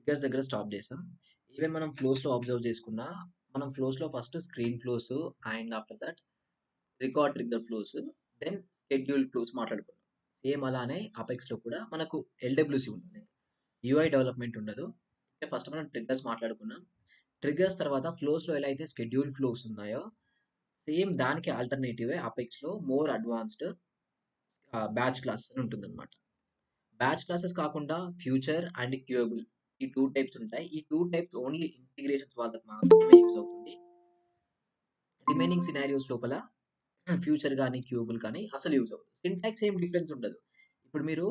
Triggers దగ్గర stop చేసాం. Even మనం ఫ్లోస్‌లో అబ్జర్వ్ చేసుకున్నా, మనం ఫ్లోస్‌లో first screen flows and after that record trigger flows, then schedule flows మాట్లాడుకున్నాం. సేమ్ అలానే అపెక్స్‌లో కూడా మనకు ఎల్‌డబ్ల్యూసీ ఉంటుంది. యూఐ డెవలప్‌మెంట్ ఉండదు. ఫస్ట్ మనం ట్రిగ్గర్స్ మాట్లాడుకున్నాం. ట్రిగ్గర్స్ తర్వాత ఫ్లోస్‌లో ఎలా అయితే షెడ్యూల్ ఫ్లోస్ ఉన్నాయో, సేమ్ దానికి ఆల్టర్‌నేటివే అపెక్స్‌లో మోర్ అడ్వాన్స్‌డ్ బ్యాచ్ క్లాసెస్ అని ఉంటుందన్నమాట. బ్యాచ్ క్లాసెస్ కాకుండా ఫ్యూచర్ అండ్ క్యూయబుల్ ఈ 2 టైప్స్ ఉంటాయి. ఈ 2 టైప్స్ ఓన్లీ ఇంటిగ్రేషన్స్ వాళ్ళకి మాత్రమే యూజ్ అవుతుంది. రిమైనింగ్ సినారియోస్ లోపల ఫ్యూచర్ గాని, క్యూబుల్ కానీ అసలు యూజ్ అవ్వదు. సింటాక్స్ ఏం డిఫరెన్స్ ఉండదు. ఇప్పుడు మీరు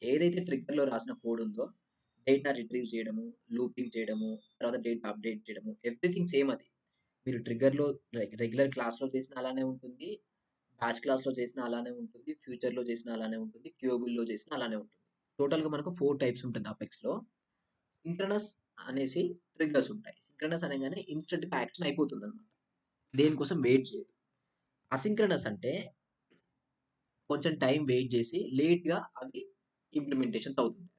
ఏదైతే ట్రిగ్గర్‌లో రాసిన కోడ్ ఉందో, డేటా రిట్రీవ్ చేయడము, లూపింగ్ చేయడము, తర్వాత డేటా అప్డేట్ చేయడము, ఎవ్రీథింగ్ సేమ్ అది. మీరు ట్రిగ్గర్‌లో రెగ్యులర్ క్లాస్‌లో చేసినా అలానే ఉంటుంది. బ్యాచ్ క్లాస్‌లో చేసినా అలానే ఉంటుంది. ఫ్యూచర్‌లో చేసినా అలానే ఉంటుంది. క్యూబుల్‌లో చేసినా అలానే ఉంటుంది. టోటల్‌గా మనకు 4 టైప్స్ ఉంటుంది అపెక్స్‌లో. సింక్రనస్ అనేసి ట్రిగ్గర్స్ ఉంటాయి. సింక్రనస్ అనంగానే ఇన్‌స్టంట్‌గా యాక్షన్ అయిపోతుందన్నమాట. దేనికోసం వెయిట్ చేయదు. అసింక్రనస్ అంటే కొంచెం టైం వెయిట్ చేసి లేట్‌గా అవి ఇంప్లిమెంటేషన్స్ అవుతుంటాయి.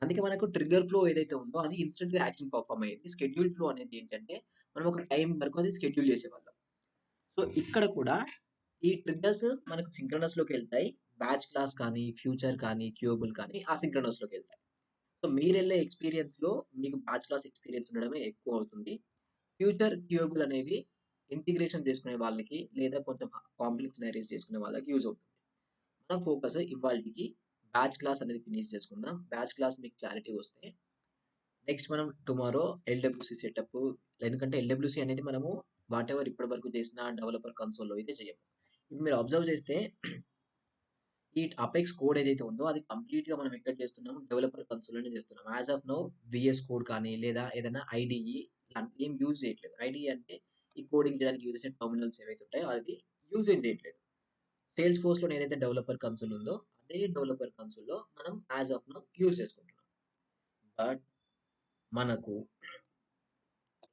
అందుకే మనకు ట్రిగ్గర్ ఫ్లో ఏదైతే ఉందో అది ఇన్‌స్టంట్‌గా యాక్షన్ పెర్ఫార్మ్ అయ్యేది. షెడ్యూల్ ఫ్లో అనేది ఏంటంటే మనం ఒక టైం వరకు అది షెడ్యూల్ చేసేవాళ్ళం. సో, ఇక్కడ కూడా ఈ ట్రిగ్గర్స్ మనకు సింక్రనస్‌లోకెళ్తాయి. బ్యాచ్ క్లాస్ కానీ, ఫ్యూచర్ కానీ, క్యూబుల్ కానీ అసింక్రనస్‌లోకెళ్తాయి. సో, మీరెళ్ళే ఎక్స్‌పీరియన్స్‌లో మీకు బ్యాచ్ క్లాస్ ఎక్స్‌పీరియన్స్ ఉండడమే ఎక్కువవుతుంది. ఫ్యూచర్ క్యూబుల్ అనేవి ఇంటిగ్రేషన్ చేసుకునే వాళ్ళకి లేదా కొంచెం కాంప్లెక్స్ సినారియోస్ చేసుకునే వాళ్ళకి యూజ్ అవుతుంది. మన ఫోకస్ ఇవాల్టికి బ్యాచ్ క్లాస్ అనేది ఫినిష్ చేసుకుందాం. బ్యాచ్ క్లాస్ మీకు క్లారిటీ వస్తే నెక్స్ట్ మనం టుమారో ఎల్‌డబ్ల్యూసీ సెటప్, ఎందుకంటే ఎల్‌డబ్ల్యూసీ అనేది మనము వాటెవర్ ఇప్పటి వరకు చేసిన డెవలపర్ కన్సోల్‌లో అయితే చేయము. ఇప్పుడు మీరు అబ్జర్వ్ చేస్తే ఈ అపెక్స్ కోడ్ ఏదైతే ఉందో అది కంప్లీట్‌గా మనం ఎక్కడ చేస్తున్నాము డెవలపర్ కన్సోల్‌లోనే చేస్తున్నాం. As of now VS code కానీ లేదా ఏదైనా ఐడీఈ ఇలాంటివి ఏం యూజ్ చేయట్లేదు. ఐడీఈ అంటే ఈ కోడింగ్ చేయడానికి యూజ్ చేసే టెర్మినల్స్ ఏవైతే ఉంటాయో అవి యూజే చేయట్లేదు. సేల్స్ ఫోర్స్‌లోనే ఏదైతే డెవలపర్ కన్సోల్ ఉందో అదే డెవలపర్ కన్సోల్‌లో మనం యాస్ ఆఫ్ నౌ యూజ్ చేసుకుంటున్నాం. బట్ మనకు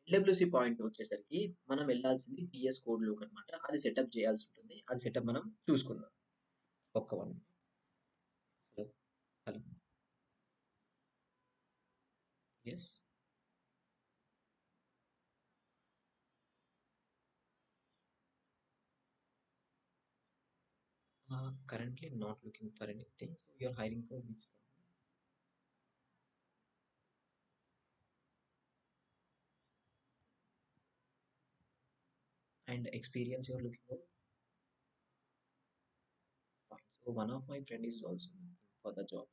ఎల్‌డబ్ల్యూసీ పాయింట్ వచ్చేసరికి మనం వెళ్ళాల్సింది వీఎస్ కోడ్‌లోకనమాట. అది సెటప్ చేయాల్సి ఉంటుంది. అది సెటప్ మనం చూసుకుందాం. ఒక్క 1 minute. Hello. Hello. Yes. Currently not looking for anything. So you're hiring for which company? And experience you're looking for? Fine. So one of my friend is also looking for the job.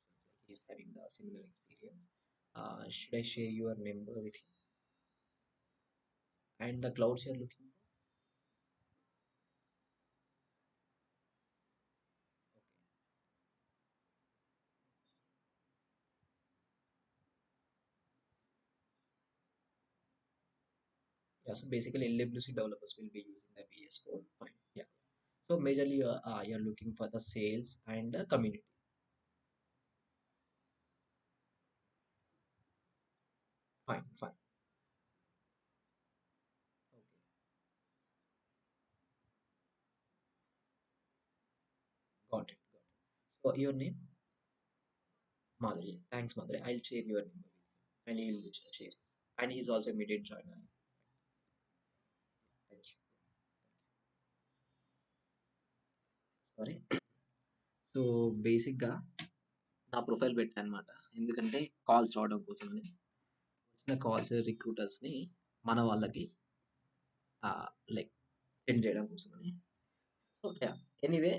He's having the similar experience. Should I share your number with him? And the clouds you're looking for? Yeah. So basically, LWC developers will be using the VS Code. Fine. Yeah. So majorly, you're looking for the sales and the community. Fine. Fine. Okay. Got it. Got it. So your name? Madhuri. Thanks, Madhuri. I'll share your number with him, and he will share his. And he's also immediate joiner. Thank you. Sorry. So, బేసిక్‌గా నా profile పెట్టా అనమాట. ఎందుకంటే calls రావడం కోసమని. వచ్చిన calls రిక్రూటర్స్‌ని మన వాళ్ళకి లైక్ సెండ్ చేయడం కోసమని. So, yeah! ఎనీవే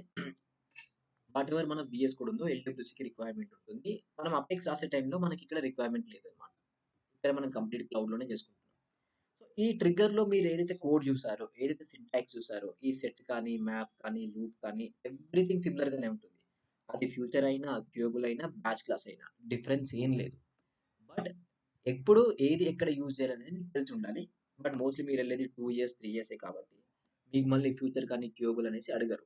వాటెవర్ మన వీఎస్ కోడ్ ఉందో ఎల్‌డబ్ల్యూసీకి రిక్వైర్మెంట్ ఉంటుంది. మనం అపెక్స్ రాసే టైంలో మనకిక్కడ రిక్వైర్మెంట్ లేదనమాట. ఇక్కడ మనం కంప్లీట్ క్లౌడ్‌లోనే చేసుకుంటున్నాం. సో, ఈ ట్రిగ్గర్‌లో మీరు ఏదైతే కోడ్ చూసారో, ఏదైతే సింటాక్స్ చూసారో, ఈ సెట్ కానీ, మ్యాప్ కానీ, లూప్ కానీ ఎవ్రీథింగ్ సిమిలర్‌గానే ఉంటుంది. అది ఫ్యూచర్ అయినా, క్యూబుల్ అయినా, బ్యాచ్ క్లాస్ అయినా డిఫరెన్స్ ఏం లేదు. బట్ ఎప్పుడు ఏది ఎక్కడ యూజ్ చేయాలనేది మీకు తెలిసి ఉండాలి. బట్ మోస్ట్‌లీ మీరెళ్ళేది 2 ఇయర్స్, 3 ఇయర్సే కాబట్టి మీకు మళ్ళీ ఫ్యూచర్ కానీ, క్యూబుల్ అనేసి అడగరు.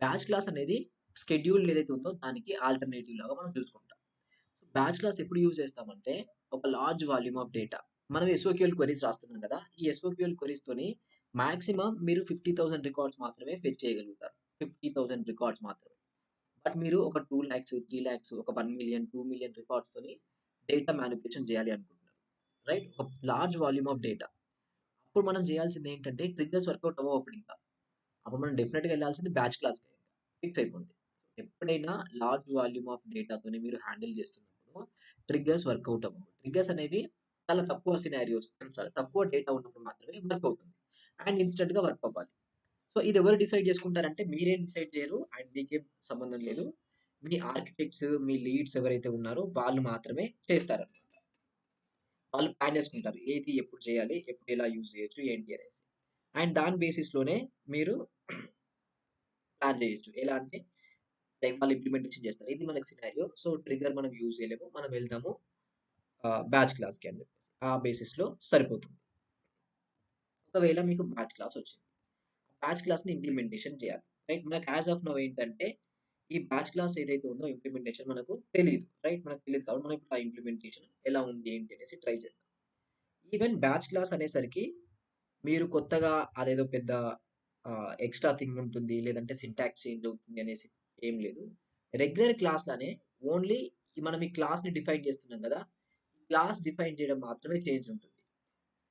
బ్యాచ్ క్లాస్ అనేది షెడ్యూల్ ఏదైతే ఉందో దానికి ఆల్టర్‌నేటివ్ లాగా మనం చూసుకుంటాం. బ్యాచ్ క్లాస్ ఎప్పుడు యూజ్ చేస్తామంటే ఒక లార్జ్ వాల్యూమ్ ఆఫ్ డేటా. మనం ఎస్ఓక్యూఎల్ క్వెరీస్ రాస్తున్నాం కదా! ఈ ఎస్ఓక్యూఎల్ క్వెరీస్‌తోని మాక్సిమం మీరు 50,000 రికార్డ్స్ మాత్రమే ఫెచ్ చేయగలుగుతారు. 50,000 రికార్డ్స్ మాత్రమే. బట్ మీరు ఒక 2,00,000, 3,00,000, ఒక 1,000,000, 2,000,000 రికార్డ్స్‌తోని డేటా మ్యానిపులేషన్ చేయాలి అనుకుంటున్నారు. రైట్? ఒక లార్జ్ వాల్యూమ్ ఆఫ్ డేటా. అప్పుడు మనం చేయాల్సింది ఏంటంటే ట్రిగ్గర్స్ వర్కౌట్ అవ్వవు అప్పుడు ఇంకా. అప్పుడు మనం డెఫినిట్‌గా ఎళ్ళాల్సింది బ్యాచ్ క్లాస్‌కే ఇంక. ఫిక్స్ అయిపోండి. ఎప్పుడైనా లార్జ్ వాల్యూమ్ ఆఫ్ డేటాతోని మీరు హ్యాండిల్ చేస్తున్నప్పుడు ట్రిగ్గర్స్ వర్కౌట్ అవ్వవు. ట్రిగ్గర్స్ అనేవి చాలా తక్కువ సినారియోస్, చాలా తక్కువ డేటా ఉన్నప్పుడు మాత్రమే వర్క్ అవుతుంది. అండ్ ఇన్‌స్టంట్‌గా వర్క్ అవ్వాలి. సో, ఇది ఎవరు డిసైడ్ చేసుకుంటారంటే మీరేం డిసైడ్ చేయరు. అండ్ మీకేం సంబంధం లేదు. మీ ఆర్కిటెక్ట్స్, మీ లీడ్స్ ఎవరైతే ఉన్నారో వాళ్ళు మాత్రమే చేస్తారనమాట. వాళ్ళు ప్లాన్ చేసుకుంటారు. ఏది ఎప్పుడు చేయాలి? ఎప్పుడు ఎలా యూజ్ చేయొచ్చు? ఏంటి అనేసి. అండ్ దాని బేసిస్‌లోనే మీరు ప్లాన్ చేయొచ్చు. ఎలా అంటే లైక్ వాళ్ళు ఇంప్లిమెంటేషన్ చేస్తారు. ఇది మనకి సినారియో. సో, ట్రిగ్గర్ మనం యూజ్ చేయలేము. మనం వెళ్దాము బ్యాచ్ క్లాస్‌కి అని చెప్పేసి. ఆ బేసిస్‌లో సరిపోతుంది. ఒకవేళ మీకు బ్యాచ్ క్లాస్ వచ్చింది. బ్యాచ్ క్లాస్‌ని ఇంప్లిమెంటేషన్ చేయాలి. రైట్? మనకు యాస్ ఆఫ్ నౌ ఏంటంటే ఈ బ్యాచ్ క్లాస్ ఏదైతే ఉందో ఇంప్లిమెంటేషన్ మనకు తెలీదు. రైట్? మనకు తెలీదు కాబట్టి మనం ఇప్పుడు ఆ ఇంప్లిమెంటేషన్ ఎలా ఉంది ఏంటి అనేసి ట్రై చేద్దాం. ఈవెన్ బ్యాచ్ క్లాస్ అనేసరికి మీరు కొత్తగా అదేదో పెద్ద ఎక్స్‌ట్రా థింగ్ ఉంటుంది. లేదంటే సింటాక్స్ చేంజ్ అవుతుంది అనేసి ఏం లేదు. రెగ్యులర్ క్లాస్‌లానే ఓన్లీ మనం ఈ క్లాస్‌ని డిఫైన్ చేస్తున్నాం గదా! క్లాస్ డిఫైన్ చేయడం మాత్రమే చేంజ్ ఉంటుంది.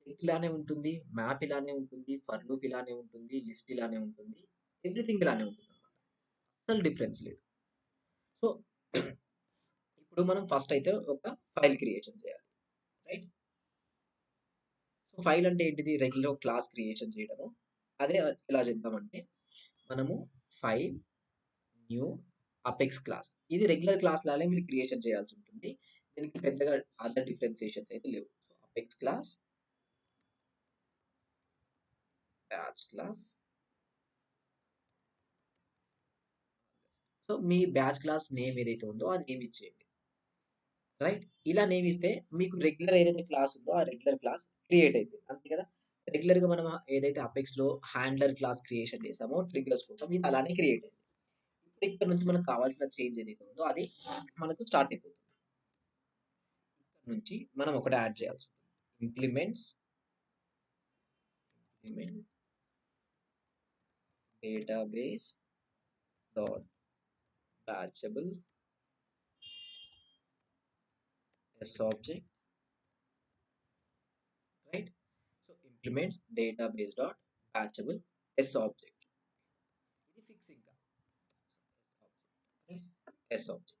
సెట్ ఇలానే ఉంటుంది. మ్యాప్ ఇలానే ఉంటుంది. ఫర్ లూప్ ఇలానే ఉంటుంది. లిస్ట్ ఇలానే ఉంటుంది. ఎవ్రీథింగ్ ఇలానే ఉంటుందన్నమాట. అస్సలు డిఫరెన్స్ లేదు. సో, ఇప్పుడు మనం ఫస్ట్ అయితే ఒక ఫైల్ క్రియేషన్ చేయాలి. రైట్? సో, ఫైల్ అంటే ఏంటిది? రెగ్యులర్ క్లాస్ క్రియేషన్ చేయడము. అదే ఎలా చేద్దామంటే మనము ఫైల్ న్యూ అపెక్స్ క్లాస్. ఇది రెగ్యులర్ క్లాస్ లానే మీరు క్రియేషన్ చేయాల్సి ఉంటుంది. దీనికి పెద్దగా అదర్ డిఫరెన్షియేషన్స్ అయితే లేవు. So, apex class, batch class. So, మీ బ్యాచ్ క్లాస్ నేమ్ ఏదైతే ఉందో ఆ నేమ్ ఇచ్చేయండి. రైట్? ఇలా నేమ్ ఇస్తే మీకు రెగ్యులర్ ఏదైతే క్లాస్ ఉందో ఆ రెగ్యులర్ క్లాస్ క్రియేట్ అయిపోయింది. అంతే కదా! రెగ్యులర్‌గా మనం ఏదైతే అపెక్స్‌లో హ్యాండ్లర్ క్లాస్ క్రియేషన్ చేసామో ట్రిగ్గర్స్ కోసం ఇది అలానే క్రియేట్ అయింది. ఇప్పుడు ఇక్కడ నుంచి మనకు కావాల్సిన చేంజ్ ఏదైతే ఉందో అది మనకు స్టార్ట్ అయిపోతుంది. ఇక్కడ నుంచి మనం ఒకటి యాడ్ చేయాల్సి ఉంటుంది. Implements implement database dot batchable S object. Right? So, implements database dot batchable S object. ఇది ఫిక్స్ ఇంకా. S object.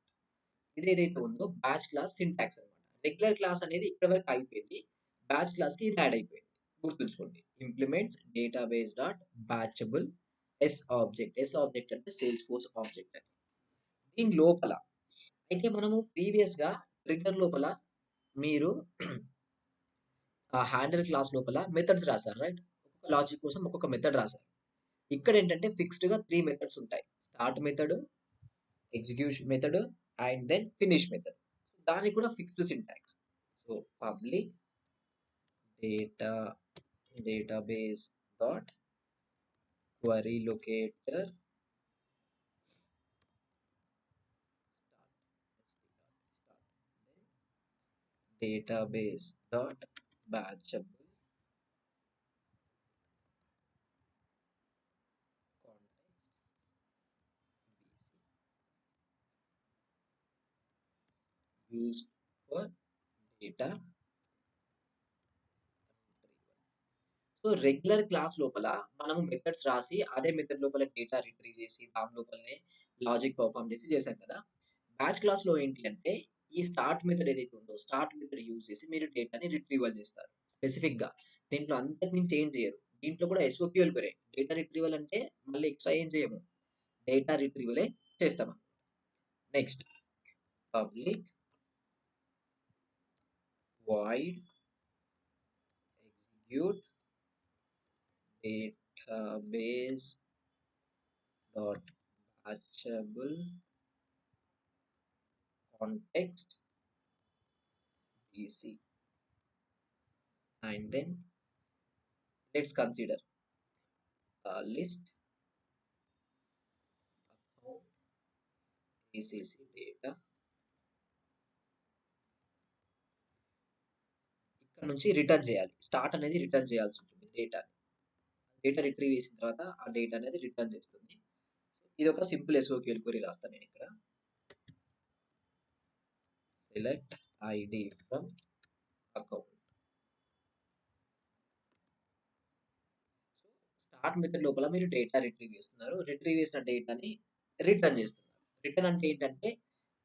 ఇదేదైతే ఉందో బ్యాచ్ క్లాస్ సింటాక్స్ అన్నమాట. రెగ్యులర్ క్లాస్ అనేది ఇక్కడి వరకు అయిపోయింది. బ్యాచ్ క్లాస్‌కి ఇది యాడ్ అయిపోయింది. గుర్తుంచుకోండి. Implements database dot batchable S object. S object అంటే సేల్స్‌ఫోర్స్ ఆబ్జెక్ట్ అని. దీని లోపల అయితే మనము ప్రీవియస్‌గా ట్రిగ్గర్ లోపల మీరు ఆ హ్యాండిల్ క్లాస్ లోపల మెథడ్స్ రాసారు. రైట్? ఒక్కొక్క లాజిక్ కోసం ఒక్కొక్క మెథడ్ రాసారు. ఇక్కడేంటంటే ఫిక్స్‌డ్‌గా 3 మెథడ్స్ ఉంటాయి. Start method, execution method and then finish method. దానికి కూడా fixed syntax. So, public data database dot query locator database dot batchable contact used for data. So, regular class లోపల మనము మెథడ్స్ రాసి, అదే మెథడ్ లోపల డేటా రిట్రీవ్ చేసి, దాని లోపలనే లాజిక్ పెర్ఫార్మ్ చేసి చేసాం కదా! బ్యాచ్ క్లాస్‌లో ఏంటి అంటే, ఈ స్టార్ట్ మెథడ్ ఏదైతే ఉందో, స్టార్ట్ మెథడ్ యూజ్ చేసి మీరు డేటాని రిట్రీవల్ చేస్తారు. స్పెసిఫిక్‌గా. దీంట్లో అంతకు మించి ఏం చేయరు. దీంట్లో కూడా ఎస్ఓక్యూఎల్ క్వెరీ. డేటా రిట్రీవల్ అంటే మళ్ళీ ఎక్స్‌ట్రా ఏం చేయము. డేటా రిట్రీవలే చేస్తాము. Next public void execute database dot batchable context BC. And then let's consider a list account ACC data. ఇక్కడ నుంచి రిటర్న్ చేయాలి. స్టార్ట్ అనేది రిటర్న్ చేయాల్సి ఉంటుంది డేటాని. డేటా రిట్రీవ్ చేసిన తర్వాత ఆ డేటా అనేది రిటర్న్ చేస్తుంది. ఇది ఒక సింపుల్ ఎస్ఓక్యూఎల్ క్వెరీ రాస్తాను నేను ఇక్కడ. select id from account. Start method లోపల మీరు డేటా రిట్రీవ్ చేస్తున్నారు. రిట్రీవ్ చేసిన డేటాని రిటర్న్ చేస్తున్నారు. రిటర్న్ అంటే ఏంటంటే,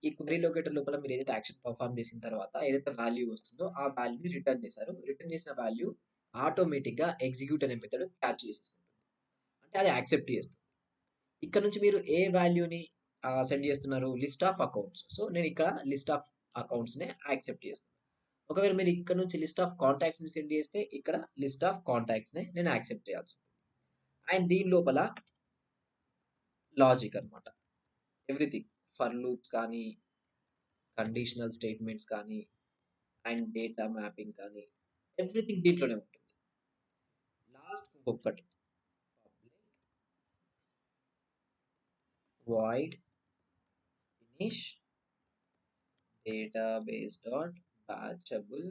ఈ క్వెరీ లొకేటర్ లోపల మీరు ఏదైతే యాక్షన్ పర్ఫార్మ్ చేసిన తర్వాత ఏదైతే వాల్యూ వస్తుందో ఆ వాల్యూని రిటర్న్ చేశారు. రిటర్న్ చేసిన వాల్యూ ఆటోమేటిక్‌గా ఎగ్జిక్యూట్ అనే మెథడ్ క్యాచ్ చేసేసుకుంటుంది. అంటే అది యాక్సెప్ట్ చేస్తుంది. ఇక్కడ నుంచి మీరు ఏ వాల్యూని సెండ్ చేస్తున్నారు? List of accounts. సో, నేను ఇక్కడ లిస్ట్ ఆఫ్ అకౌంట్స్‌నే యాక్సెప్ట్ చేస్తున్నాను. ఒకవేళ మీరు ఇక్కడ నుంచి లిస్ట్ ఆఫ్ కాంటాక్ట్స్‌ని సెండ్ చేస్తే ఇక్కడ లిస్ట్ ఆఫ్ కాంటాక్ట్స్‌నే నేను యాక్సెప్ట్ చేయాల్సి ఉంటుంది. అండ్ దీని లోపల లాజిక్ అన్నమాట. ఎవ్రీథింగ్ ఫర్ లూప్స్ కానీ, కండిషనల్ స్టేట్మెంట్స్ కానీ, అండ్ డేటా మ్యాపింగ్ కానీ, ఎవ్రీథింగ్ దీంట్లోనే ఉంటుంది. లాస్ట్ ఇంకొకటి public void finish database dot batchable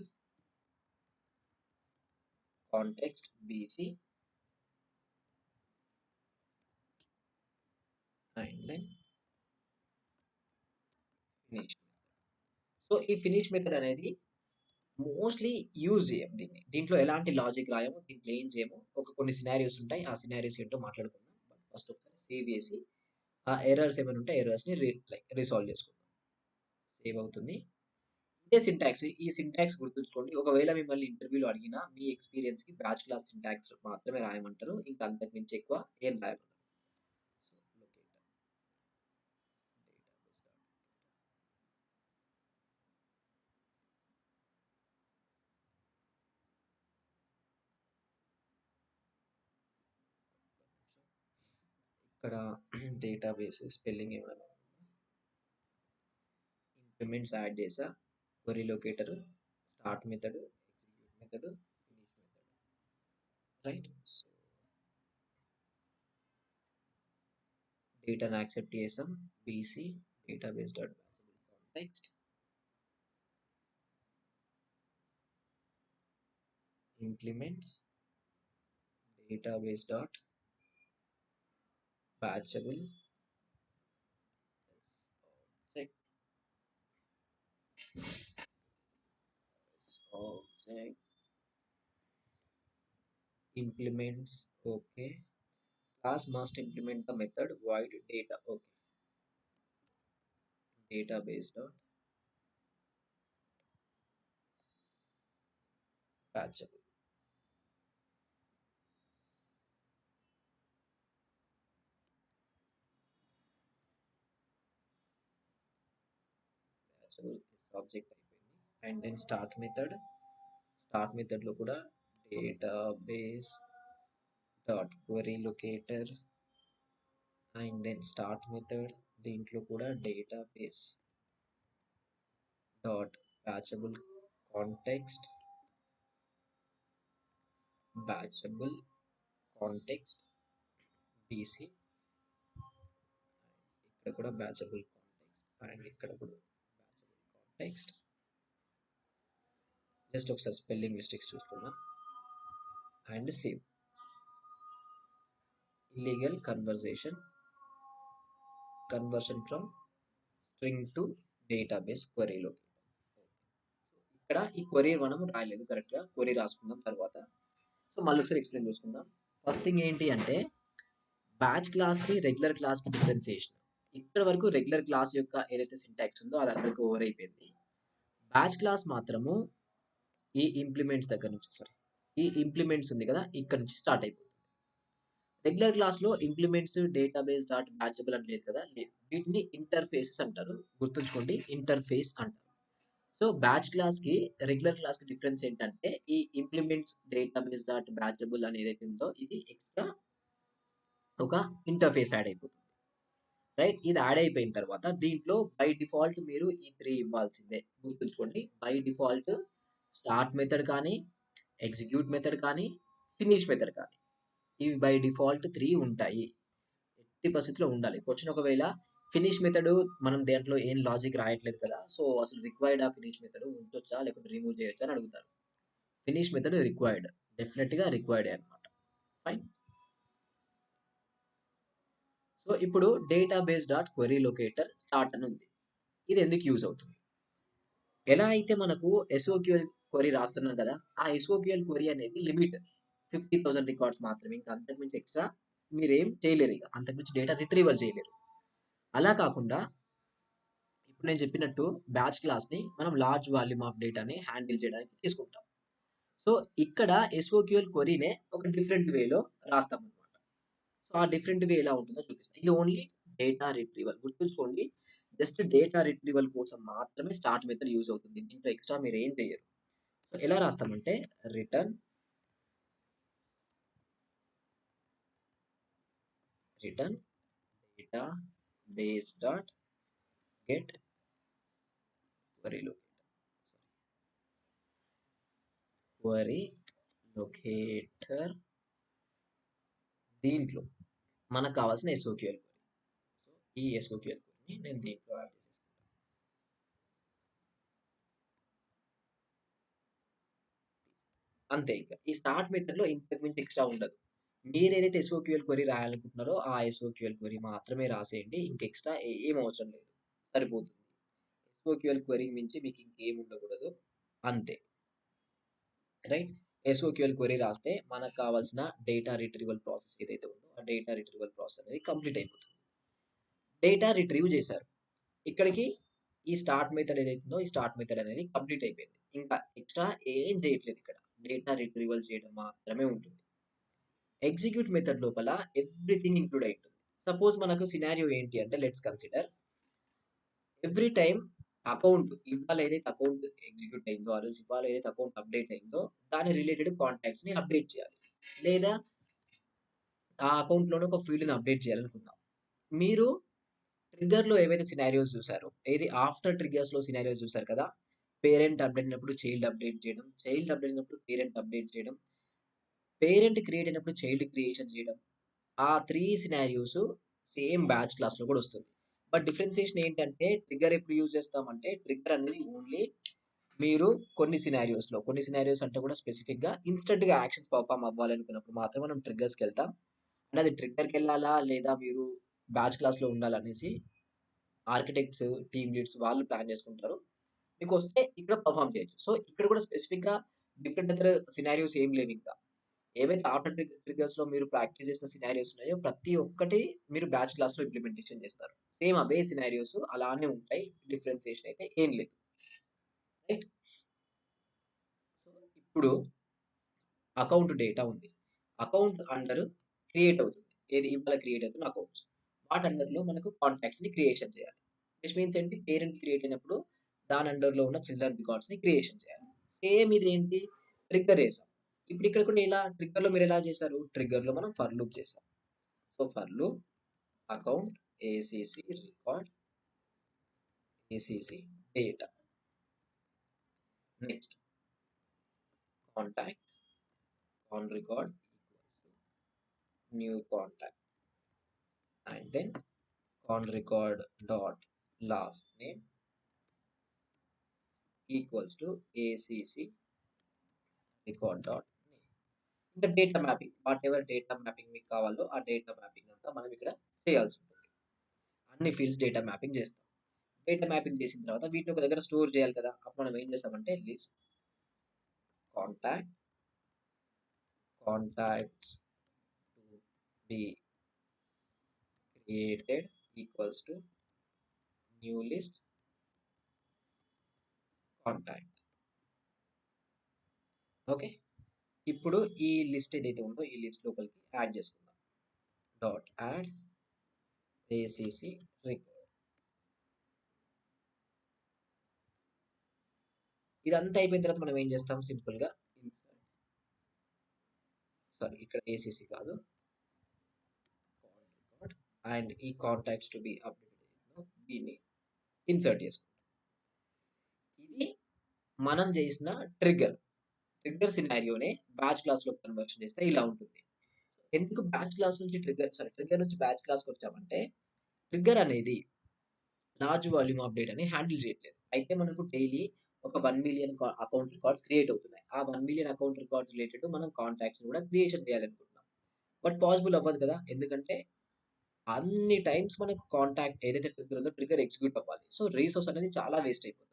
context BC and then finish. So ఈ ఫినిష్ మెథడ్ అనేది మోస్ట్లీ యూజ్ చేయం దీన్ని. దీంట్లో ఎలాంటి లాజిక్ రాయము. దీంట్లో ఏం చేయము. కొన్ని సినారియోస్ ఉంటాయి. ఆ సినారియోస్ ఏంటో మాట్లాడుకుందాం. బట్ ఫస్ట్ ఒకసారి సేవ్ చేసి ఆ ఎర్రర్స్ ఏమైనా ఉంటే ఎర్రర్స్‌ని రిసాల్వ్ చేసుకుందాం. సేవ్ అవుతుంది. ఇదే సింటాక్స్. ఈ సింటాక్స్ గుర్తుంచుకోండి. ఒకవేళ మిమ్మల్ని ఇంటర్వ్యూలో అడిగినా మీ ఎక్స్‌పీరియన్స్‌కి బ్యాచ్ క్లాస్ సింటాక్స్ మాత్రమే రాయమంటారు. ఇంకా అంతకు మించి ఎక్కువ ఏం రాయమనరు. సో, లొకేటర్ డేటాబేస్ డాట్ ఇక్కడ డేటాబేస్ స్పెల్లింగ్ ఏమైనా ఇంప్లిమెంట్స్ యాడ్ చేసా. Query locator, start method, execute method, finish method. Right? So, డేటాను యాక్సెప్ట్ చేసాం. BC database dot context implements database dot batchable object object implements. Okay, class must implement the method void data. Okay, database dot batchable. Batchable is object అయిపోయింది. And then start method లో కూడా database dot query locator and then start method, దీంట్లో కూడా database dot batchable context batchable context bc, ఇక్కడ కూడా batchable context and ఇక్కడ కూడా batchable context. Just ఒకసారి స్పెల్లింగ్ మిస్టేక్స్ చూస్తున్నా. And save illegal conversion from string to database క్వరీలో. ఇక్కడ ఈ క్వరీ మనం రాయలేదు కరెక్ట్గా. క్వరీ రాసుకుందాం తర్వాత. సో మళ్ళీ ఒకసారి ఎక్స్ప్లెయిన్ చేసుకుందాం. ఫస్ట్ థింగ్ ఏంటి అంటే, బ్యాచ్ క్లాస్కి రెగ్యులర్ క్లాస్కి డిఫరెన్సియేషన్. ఇక్కడ వరకు రెగ్యులర్ క్లాస్ యొక్క ఏదైతే సింటాక్స్ ఉందో అది అక్కడికి ఓవర్ అయిపోయింది. బ్యాచ్ క్లాస్ మాత్రము ఈ ఇంప్లిమెంట్స్ దగ్గర నుంచి ఈ ఇంప్లిమెంట్స్ ఉంది కదా, ఇక్కడ నుంచి స్టార్ట్ అయిపోతుంది. రెగ్యులర్ క్లాస్లో ఇంప్లిమెంట్స్ డేటాబేస్ డాట్ బ్యాచబుల్ అని లేదు కదా, లేదు. వీటిని ఇంటర్ఫేసెస్ అంటారు. గుర్తుంచుకోండి, ఇంటర్ఫేస్ అంటారు. సో బ్యాచ్ క్లాస్కి రెగ్యులర్ క్లాస్కి డిఫరెన్స్ ఏంటంటే, ఈ ఇంప్లిమెంట్స్ డేటాబేస్ డాట్ బ్యాచబుల్ అని ఏదైతే ఉందో ఇది ఎక్స్ట్రా ఒక ఇంటర్ఫేస్ యాడ్ అయిపోతుంది. రైట్? ఇది యాడ్ అయిపోయిన తర్వాత దీంట్లో బై డిఫాల్ట్ మీరు ఈ 3 ఇవ్వాల్సిందే. గుర్తుంచుకోండి, బై డిఫాల్ట్ స్టార్ట్ మెథడ్ కానీ, ఎగ్జిక్యూట్ మెథడ్ కానీ, ఫినిష్ మెథడ్ కానీ, ఇవి బై డిఫాల్ట్ 3 ఉంటాయి. ఎట్టి పరిస్థితిలో ఉండాలి. క్వశ్చన్ ఒకవేళ ఫినిష్ మెథడ్ మనం దేంట్లో ఏం లాజిక్ రాయట్లేదు కదా, సో అసలు రిక్వైర్డ్ ఫినిష్ మెథడ్ ఉంచొచ్చా లేకపోతే రిమూవ్ చేయొచ్చా అని అడుగుతారు. ఫినిష్ మెథడ్ రిక్వైర్డ్, డెఫినెట్గా రిక్వైర్డ్ అనమాట. ఫైన్. సో ఇప్పుడు database dot query locator start అని ఉంది. ఇది ఎందుకు యూజ్ అవుతుంది? ఎలా అయితే మనకు ఎస్ఓక్యూఎల్ క్వెరీ రాస్తున్నాం కదా! ఆ ఎస్ఓక్యూఎల్ క్వెరీ అనేది లిమిట్ 50,000 రికార్డ్స్ మాత్రమే. ఇంకా అంతకు మించి ఎక్స్‌ట్రా మీరేం చేయలేరిక. అంతకు మించి డేటా రిట్రీవల్ చేయలేరు. అలా కాకుండా ఇప్పుడు నేను చెప్పినట్టు బ్యాచ్ క్లాస్‌ని మనం లార్జ్ వాల్యూమ్ ఆఫ్ డేటాని హ్యాండిల్ చేయడానికి తీసుకుంటాం. సో, ఇక్కడ ఎస్ఓక్యూఎల్ క్వెరీనే ఒక డిఫరెంట్ వేలో రాస్తామనమాట. సో, ఆ డిఫరెంట్ వే ఎలా ఉంటుందో చూపిస్తా. ఇది ఓన్లీ డేటా రిట్రీవల్. గుర్తుంచుకోండి. జస్ట్ డేటా రిట్రీవల్ కోసం మాత్రమే స్టార్ట్ మెథడ్ యూజ్ అవుతుంది. దీంట్లో ఎక్స్‌ట్రా మీరేం చేయరు. సో, ఎలా రాస్తామంటే return, return database dot get query query locator దీంట్లో మనకు కావాల్సిన ఎస్ఓక్యూఎల్ క్వెరీ. సో, ఈ ఎస్ఓక్యూఎల్ క్వెరీని నేను దీంట్లో యాడ్ చేసేసుకుంటాను. అంతే ఇంక. ఈ స్టార్ట్ మెథడ్‌లో ఇంతకు మించి ఎక్స్‌ట్రా ఉండదు. మీరేదైతే ఎస్ఓక్యూఎల్ క్వెరీ రాయాలనుకుంటున్నారో, ఆ ఎస్ఓక్యూఎల్ క్వెరీ మాత్రమే రాసేయండి. ఇంక ఎక్స్‌ట్రా ఏం అవసరం లేదు. సరిపోతుంది. ఎస్ఓక్యూఎల్ క్వెరీ మించి మీకు ఇంకేమి ఉండకూడదు. అంతే. రైట్? ఎస్ఓక్యూఎల్ క్వెరీ రాస్తే మనకు కావాల్సిన డేటా రిట్రీవల్ ప్రాసెస్ ఏదైతే ఉందో, ఆ డేటా రిట్రీవల్ ప్రాసెస్ అనేది కంప్లీట్ అయిపోతుంది. డేటా రిట్రీవ్ చేశారు. ఇక్కడికి ఈ స్టార్ట్ మెథడ్ ఏదైతే ఉందో, ఈ స్టార్ట్ మెథడ్ అనేది కంప్లీట్ అయిపోయింది. ఇంకా ఎక్స్‌ట్రా ఏం చేయట్లేదు ఇక్కడ. డేటా రిట్రీవల్ చేయడం మాత్రమే ఉంటుంది. ఎగ్జిక్యూట్ మెథడ్ లోపల ఎవ్రీథింగ్ ఇంక్లూడ్ అయి ఉంటుంది. సపోజ్ మనకు సినారియో ఏంటి అంటే let's consider every time account ఇవాళ ఏదైతే అకౌంట్ ఎగ్జిక్యూట్ అయిందో, ఆ రోజు ఇవాళ ఏదైతే అకౌంట్ అప్డేట్ అయిందో, దాని రిలేటెడ్ కాంటాక్ట్స్‌ని అప్డేట్ చేయాలి. లేదా ఆ అకౌంట్‌లోనే ఒక ఫీల్డ్‌ని అప్డేట్ చేయాలనుకుందాం. మీరు ట్రిగ్గర్‌లో ఏవైతే సినారియోస్ చూసారో, ఏది ఆఫ్టర్ ట్రిగ్గర్స్‌లో సినారియోస్ చూసారు కదా! పేరెంట్ అప్డేట్ అయినప్పుడు చైల్డ్ అప్డేట్ చేయడం, చైల్డ్ అప్డేట్ అయినప్పుడు పేరెంట్ అప్డేట్ చేయడం, పేరెంట్ క్రియేట్ అయినప్పుడు చైల్డ్ క్రియేషన్ చేయడం. ఆ 3 సినారియోస్ సేమ్ బ్యాచ్ క్లాస్‌లో కూడా వస్తుంది. బట్ డిఫరెన్షియేషన్ ఏంటంటే ట్రిగ్గర్ ఎప్పుడు యూజ్ చేస్తామంటే ట్రిగ్గర్ అనేది ఓన్లీ మీరు కొన్ని సినారియోస్ అంటే కూడా స్పెసిఫిక్‌గా ఇన్‌స్టంట్‌గా యాక్షన్స్ పెర్ఫార్మ్ అవ్వాలనుకున్నప్పుడు మాత్రం మనం ట్రిగ్గర్స్‌కెళ్తాం. అంటే అది ట్రిగ్గర్‌కెళ్ళాలా లేదా మీరు బ్యాచ్ క్లాస్‌లో ఉండాలనేసి ఆర్కిటెక్ట్స్, టీమ్ లీడ్స్ వాళ్ళు ప్లాన్ చేసుకుంటారు. మీకొస్తే ఇక్కడ పెర్ఫార్మ్ చేయొచ్చు. సో, ఇక్కడ కూడా స్పెసిఫిక్‌గా డిఫరెంట్ అదర్ సినారియోస్ ఏం లేవింకా. ఏవైతే ఆఫ్టర్ ట్రిగ్గర్స్‌లో మీరు ప్రాక్టీస్ చేసిన సినారియోస్ ఉన్నాయో ప్రతి ఒక్కటి మీరు బ్యాచ్ క్లాస్‌లో ఇంప్లిమెంటేషన్ చేస్తారు. సేమ్ అవే సినారియోస్ అలానే ఉంటాయి. డిఫరెన్షియేషన్ అయితే ఏం లేదు. రైట్? సో, ఇప్పుడు అకౌంట్ డేటా ఉంది. అకౌంట్ అండర్ క్రియేట్ అవుతుంది. ఏది ఇవాళ క్రియేట్ అవుతున్న అకౌంట్స్. వాటి అండర్‌లో మనకు కాంటాక్ట్స్‌ని క్రియేషన్ చేయాలి. విచ్ మీన్స్ ఏంటి పేరెంట్ క్రియేట్ అయినప్పుడు దాని అండర్‌లో ఉన్న చిల్డ్రన్ రికార్డ్స్‌ని క్రియేషన్ చేయాలి. సేమ్ ఇదేంటి ట్రిగ్గర్ చేసాం. ఇప్పుడు ఇక్కడ కూడా ఎలా ట్రిగ్గర్‌లో మీరు ఎలా చేశారు? ట్రిగ్గర్‌లో మనం ఫర్ లూప్ చేసాం. So, for loop account ACC record ACC data. Next contact on record new contact and then on record dot last name equals to acc record dot name. ఇంకా data mapping what ever data mapping మీకు కావాలో ఆ data mapping అంతా మనం ఇక్కడ చేయాల్సి ఉంటుంది. అన్ని ఫీల్డ్స్ డేటా మ్యాపింగ్ చేస్తాం. డేటా మ్యాపింగ్ చేసిన తర్వాత వీటిని ఒక దగ్గర స్టోర్ చేయాలి కదా! అప్పుడు మనం ఏం చేస్తామంటే list contact contacts to be created equals to new list contact. Okay. ఇప్పుడు ఈ లిస్ట్ ఏదైతే ఉందో ఈ లిస్ట్ లోపలికి యాడ్ చేసుకుందాం. Dot add ACC record. ఇదంతా అయిపోయిన తర్వాత మనం ఏం చేస్తాం సింపుల్‌గా ఇన్సర్ట్ సారీ ఇక్కడ ఏసీసీ కాదు రికార్డ్ అండ్ ఈ కాంటాక్ట్స్ టు బి అప్డేటెడ్ దీన్ని ఇన్సర్ట్ చేసుకుంటాం. ఇది మనం చేసిన ట్రిగ్గర్. ట్రిగ్గర్ సినారియోనే బ్యాచ్ క్లాస్‌లో కన్వర్షన్ చేస్తే ఇలా ఉంటుంది. ఎందుకు బ్యాచ్ క్లాస్ నుంచి ట్రిగ్గర్ నుంచి బ్యాచ్ క్లాస్‌కి వచ్చామంటే ట్రిగ్గర్ అనేది లార్జ్ వాల్యూమ్ ఆఫ్ డేటాని హ్యాండిల్ చేయట్లేదు. అయితే మనకు డైలీ ఒక 1,000,000 అకౌంట్ రికార్డ్స్ క్రియేట్ అవుతున్నాయి. ఆ 1,000,000 అకౌంట్ రికార్డ్స్ రిలేటెడ్ మనం కాంటాక్ట్స్‌ని కూడా క్రియేషన్ చేయాలనుకుంటున్నాం. బట్ పాసిబుల్ అవ్వదు కదా! ఎందుకంటే అన్ని టైమ్స్ మనకు కాంటాక్ట్ ఏదైతే ట్రిగ్గర్ ఉందో ట్రిగ్గర్ ఎగ్జిక్యూట్ అవ్వాలి. సో, రిసోర్స్ అనేది చాలా వేస్ట్ అయిపోతుంది.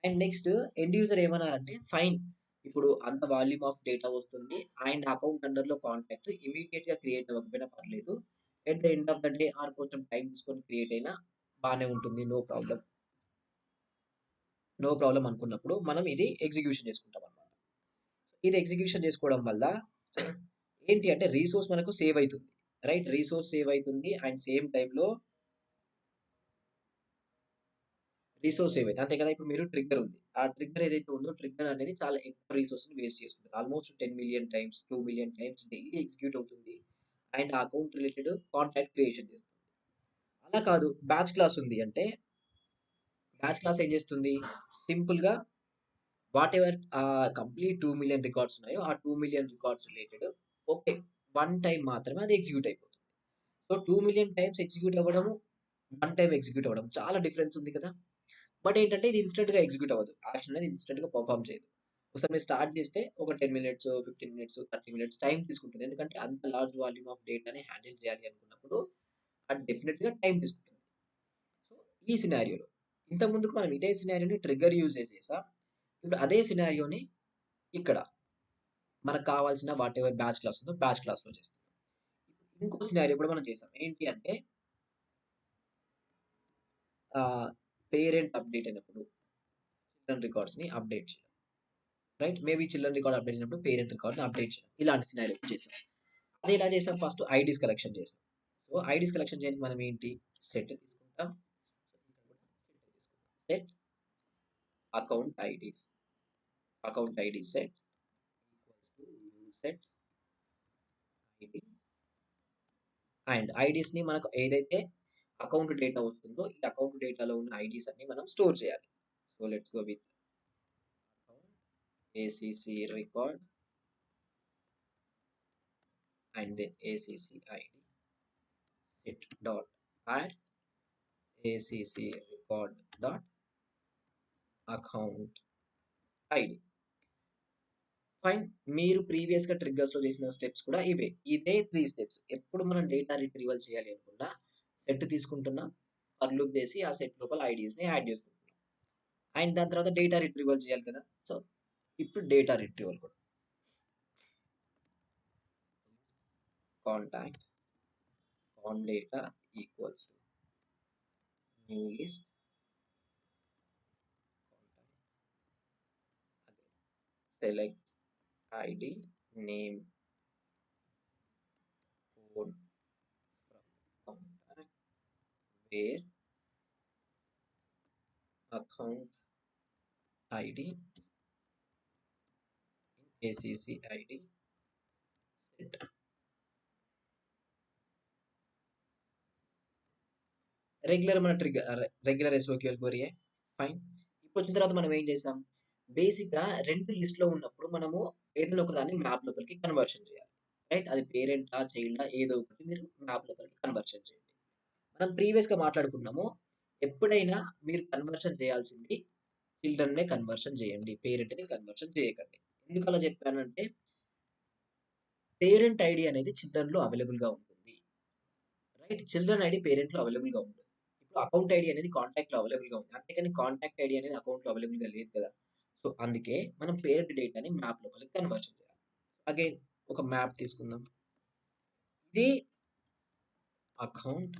అండ్ నెక్స్ట్ ఎండ్ యూజర్ ఏమన్నారంటే ఫైన్. ఇప్పుడు అంత వాల్యూమ్ ఆఫ్ డేటా వస్తుంది. అండ్ అకౌంట్ అండర్‌లో కాంటాక్ట్ ఇమ్మీడియేట్‌గా క్రియేట్ అవ్వకపోయినా పర్లేదు. At the end of the day or కొంచెం టైమ్ తీసుకొని క్రియేట్ అయినా బానే ఉంటుంది. No problem. నో ప్రాబ్లమ్ అనుకున్నప్పుడు మనం ఇది ఎగ్జిక్యూషన్ చేసుకుంటామనమాట. ఇది ఎగ్జిక్యూషన్ చేసుకోవడం వల్ల ఏంటి అంటే రిసోర్స్ మనకు సేవ్ అయితుంది. రైట్? రిసోర్స్ సేవ్ అయితుంది. అండ్ సేమ్ టైమ్‌లో రిసోర్స్ సేవ్ అయితది. అంతే కదా! ఇప్పుడు మీరు ట్రిగ్గర్ ఉంది. ఆ ట్రిగ్గర్ ఏదైతే ఉందో ట్రిగ్గర్ అనేది చాలా ఎక్కువ రిసోర్స్‌ని వేస్ట్ చేసుకుంటది. Almost 10,000,000 times, 2,000,000 times daily execute అవుతుంది. అండ్ ఆ అకౌంట్ రిలేటెడ్ కాంటాక్ట్ క్రియేషన్ చేస్తుంది. అలా కాదు బ్యాచ్ క్లాస్ ఉంది అంటే బ్యాచ్ క్లాస్ ఏం చేస్తుంది? సింపుల్‌గా వాటెవర్ కంప్లీట్ 2,000,000 రికార్డ్స్ ఉన్నాయో, ఆ 2,000,000 records related okay. One time మాత్రమే అది ఎగ్జిక్యూట్ అయిపోతుంది. సో, 2,000,000 టైమ్స్ ఎగ్జిక్యూట్ అవ్వడము, వన్ టైమ్ ఎగ్జిక్యూట్ అవ్వడం చాలా డిఫరెన్స్ ఉంది కదా! బట్ ఏంటంటే ఇది ఇన్‌స్టంట్‌గా ఎగ్జిక్యూట్ అవ్వదు. యాక్షన్ అనేది ఇన్‌స్టంట్‌గా పెర్ఫార్మ్ చేయదు. ఒకసారి మీరు స్టార్ట్ చేస్తే ఒక 10 మినిట్స్, 15 మినిట్స్, 30 మినిట్స్ టైమ్ తీసుకుంటుంది. ఎందుకంటే అంత లార్జ్ వాల్యూమ్ ఆఫ్ డేటాని హ్యాండిల్ చేయాలి అనుకున్నప్పుడు అది డెఫినిట్‌గా టైమ్ తీసుకుంటుంది. సో, ఈ సినారియోలో ఇంతకు ముందుకు మనం ఇదే సినారియోని ట్రిగ్గర్ యూజ్ చేసేసాం. ఇప్పుడు అదే సినారియోని ఇక్కడ మనకు కావాల్సిన వాటెవర్ బ్యాచ్ క్లాస్ ఉందో బ్యాచ్ క్లాస్‌లో చేస్తాం. ఇంకో సినారియో కూడా మనం చేసాం. ఏంటి అంటే ఆహ్, పేరెంట్ అప్డేట్ అయినప్పుడు చిల్డ్రన్ రికార్డ్స్‌ని అప్డేట్ చేయడం. Right? Maybe children record update అయినప్పుడు పేరెంట్ రికార్డ్‌ని అప్డేట్ చేయడం. ఇలాంటి సినారియో చేసాం. అది ఎలా చేసాం? ఫస్ట్ ఐడీస్ కలెక్షన్ చేసాం. సో, ఐడీస్ కలెక్షన్ చేయడానికి మనం ఏంటి? సెట్ తీసుకుంటాం. Set account IDs. Account ID set equals to new set ID and ఐడీస్‌ని మనకు ఏదైతే అకౌంట్ డేటా వస్తుందో, ఈ అకౌంట్ డేటాలో ఉన్న ఐడీస్ అన్ని మనం స్టోర్ చేయాలి. So, let's go with account ACC record and then ACC ID set dot add ACC record dot account ID. Fine. మీరు ప్రీవియస్‌గా ట్రిగ్గర్స్‌లో చేసిన స్టెప్స్ కూడా ఇవే. ఇదే 3 స్టెప్స్. ఎప్పుడు మనం డేటా రిట్రీవల్ చేయాలి అనుకున్నా, సెట్ తీసుకుంటున్నాం. ఫర్ లూప్ చేసి ఆ సెట్ లోపల ఐడీస్‌ని యాడ్ చేసుకుంటున్నాం. అండ్ దాని తర్వాత డేటా రిట్రీవల్ చేయాలి కదా! సో, ఇప్పుడు డేటా రిట్రీవల్ కూడా. Contact on data equals to new list select ID name phone from contact where account ID ACC ID set regular మన రెగ్యులర్ ఎస్ఓక్యూఎల్ క్వెరీయే. ఫైన్. ఇప్పుడొచ్చిన తర్వాత మనం ఏం చేసాం? బేసిక్‌గా 2 లిస్ట్‌లో ఉన్నప్పుడు మనము ఏదైనా ఒక దాన్ని మ్యాప్ లోపలికి కన్వర్షన్ చేయాలి. రైట్? అది పేరెంటా? చైల్డా? ఏదో ఒకటి మీరు మ్యాప్ లోపలికి కన్వర్షన్ చేయండి. మనం ప్రీవియస్‌గా మాట్లాడుకున్నాము. ఎప్పుడైనా మీరు కన్వర్షన్ చేయాల్సింది చిల్డ్రన్‌నే కన్వర్షన్ చేయండి. పేరెంట్‌ని కన్వర్షన్ చేయకండి. ఎందుకలా చెప్పానంటే పేరెంట్ ఐడీ అనేది చిల్డ్రన్‌లో అవైలబుల్‌గా ఉంటుంది. రైట్. చిల్డ్రన్ ఐడీ పేరెంట్‌లో అవైలబుల్‌గా ఉండదు. ఇప్పుడు అకౌంట్ ఐడీ అనేది కాంటాక్ట్‌లో అవైలబుల్‌గా ఉంది. అంతేగాని కాంటాక్ట్ ఐడీ అనేది అకౌంట్‌లో అవైలబుల్‌గా లేదు కదా! సో, అందుకే మనం పేరెంట్ డేటాని మ్యాప్ లోపలికి కన్వర్షన్ చేయాలి. అగైన్ ఒక మ్యాప్ తీసుకుందాం. ఇది అకౌంట్.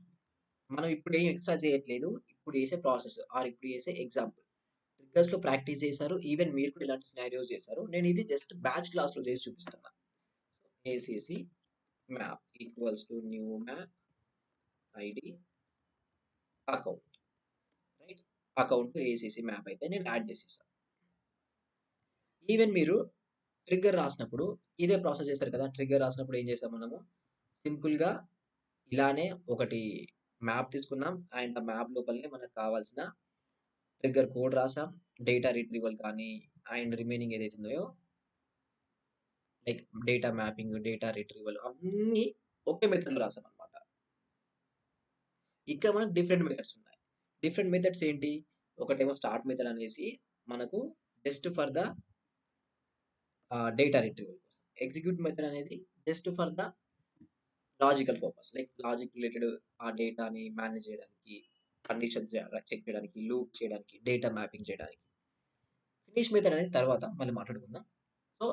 మనం ఇప్పుడు ఏం ఎక్స్‌ట్రా చేయట్లేదు. ఇప్పుడు చేసే ప్రాసెస్ ఆర్ ఇప్పుడు చేసే ఎగ్జాంపుల్. ట్రిగ్గర్స్‌లో ప్రాక్టీస్ చేశారు. ఈవెన్ మీరు కూడా ఇలాంటి సినారియోస్ చేశారు. నేను ఇది జస్ట్ బ్యాచ్ క్లాస్‌లో చేసి చూపిస్తున్నా. ACC map equals to new map ID account. Right. Account ACC map అయితే నేను యాడ్ చేసేసా. ఈవెన్ మీరు ట్రిగ్గర్ రాసినప్పుడు ఇదే ప్రాసెస్ చేస్తారు కదా! ట్రిగ్గర్ రాసినప్పుడు ఏం చేసాం మనము సింపుల్‌గా ఇలానే ఒకటి మ్యాప్ తీసుకున్నాం. అండ్ ఆ మ్యాప్ లోపలనే మనకు కావాల్సిన ట్రిగ్గర్ కోడ్ రాసాం. డేటా రిట్రీవల్ కానీ అండ్ రిమైనింగ్ ఏదైతే ఉన్నాయో like data mapping, data retrieval అన్నీ ఒకే మెథడ్‌లో రాసామనమాట. ఇక్కడ మనకు డిఫరెంట్ మెథడ్స్ ఉన్నాయి. డిఫరెంట్ మెథడ్స్ ఏంటి? ఒకటేమో స్టార్ట్ మెథడ్ అనేసి మనకు just for the data retrieval కోసం. ఎగ్జిక్యూట్ మెథడ్ అనేది just for the logical purpose. Like logic related ఆ డేటాని మేనేజ్ చేయడానికి, కండిషన్స్ చెక్ చేయడానికి, లూప్ చేయడానికి, డేటా మ్యాపింగ్ చేయడానికి. ఫినిష్ మెథడ్ అనేది తర్వాత మళ్ళీ మాట్లాడుకుందాం. సో,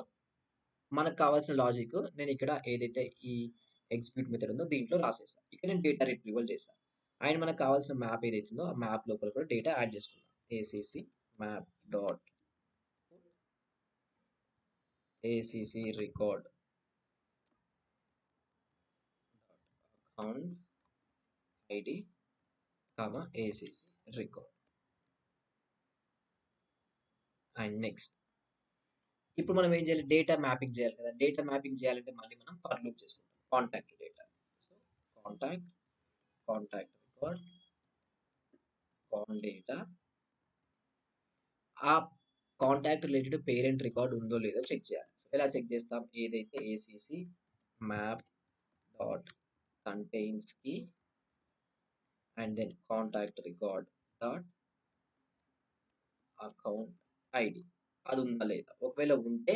మనకు కావాల్సిన లాజిక్ నేను ఇక్కడ ఏదైతే ఈ ఎగ్జిక్యూట్ మెథడ్ ఉందో దీంట్లో రాసేసా. ఇక్కడ నేను డేటా రిట్రీవల్ చేశా. అండ్ మనకు కావాల్సిన మ్యాప్ ఏదైతే ఉందో ఆ మ్యాప్ లోపల కూడా డేటా యాడ్ చేసుకుందాం. ACC map dot ACC record account ID ACC record and next. ఇప్పుడు మనం ఏం చేయాలి? డేటా మ్యాపింగ్ చేయాలి కదా! డేటా మ్యాపింగ్ చేయాలంటే మళ్ళీ మనం ఫర్ లూప్ చేసుకుంటాం. Contact data. So, contact record data. ఆ కాంటాక్ట్ రిలేటెడ్ పేరెంట్ రికార్డ్ ఉందో లేదో చెక్ చేయాలి. ఎలా చెక్ చేస్తాం? ఏదైతే ఏసీసీ మ్యాప్ డాట్ కంటైన్స్ కి and then contact record dot account ID అది ఉందా లేదా? ఒకవేళ ఉంటే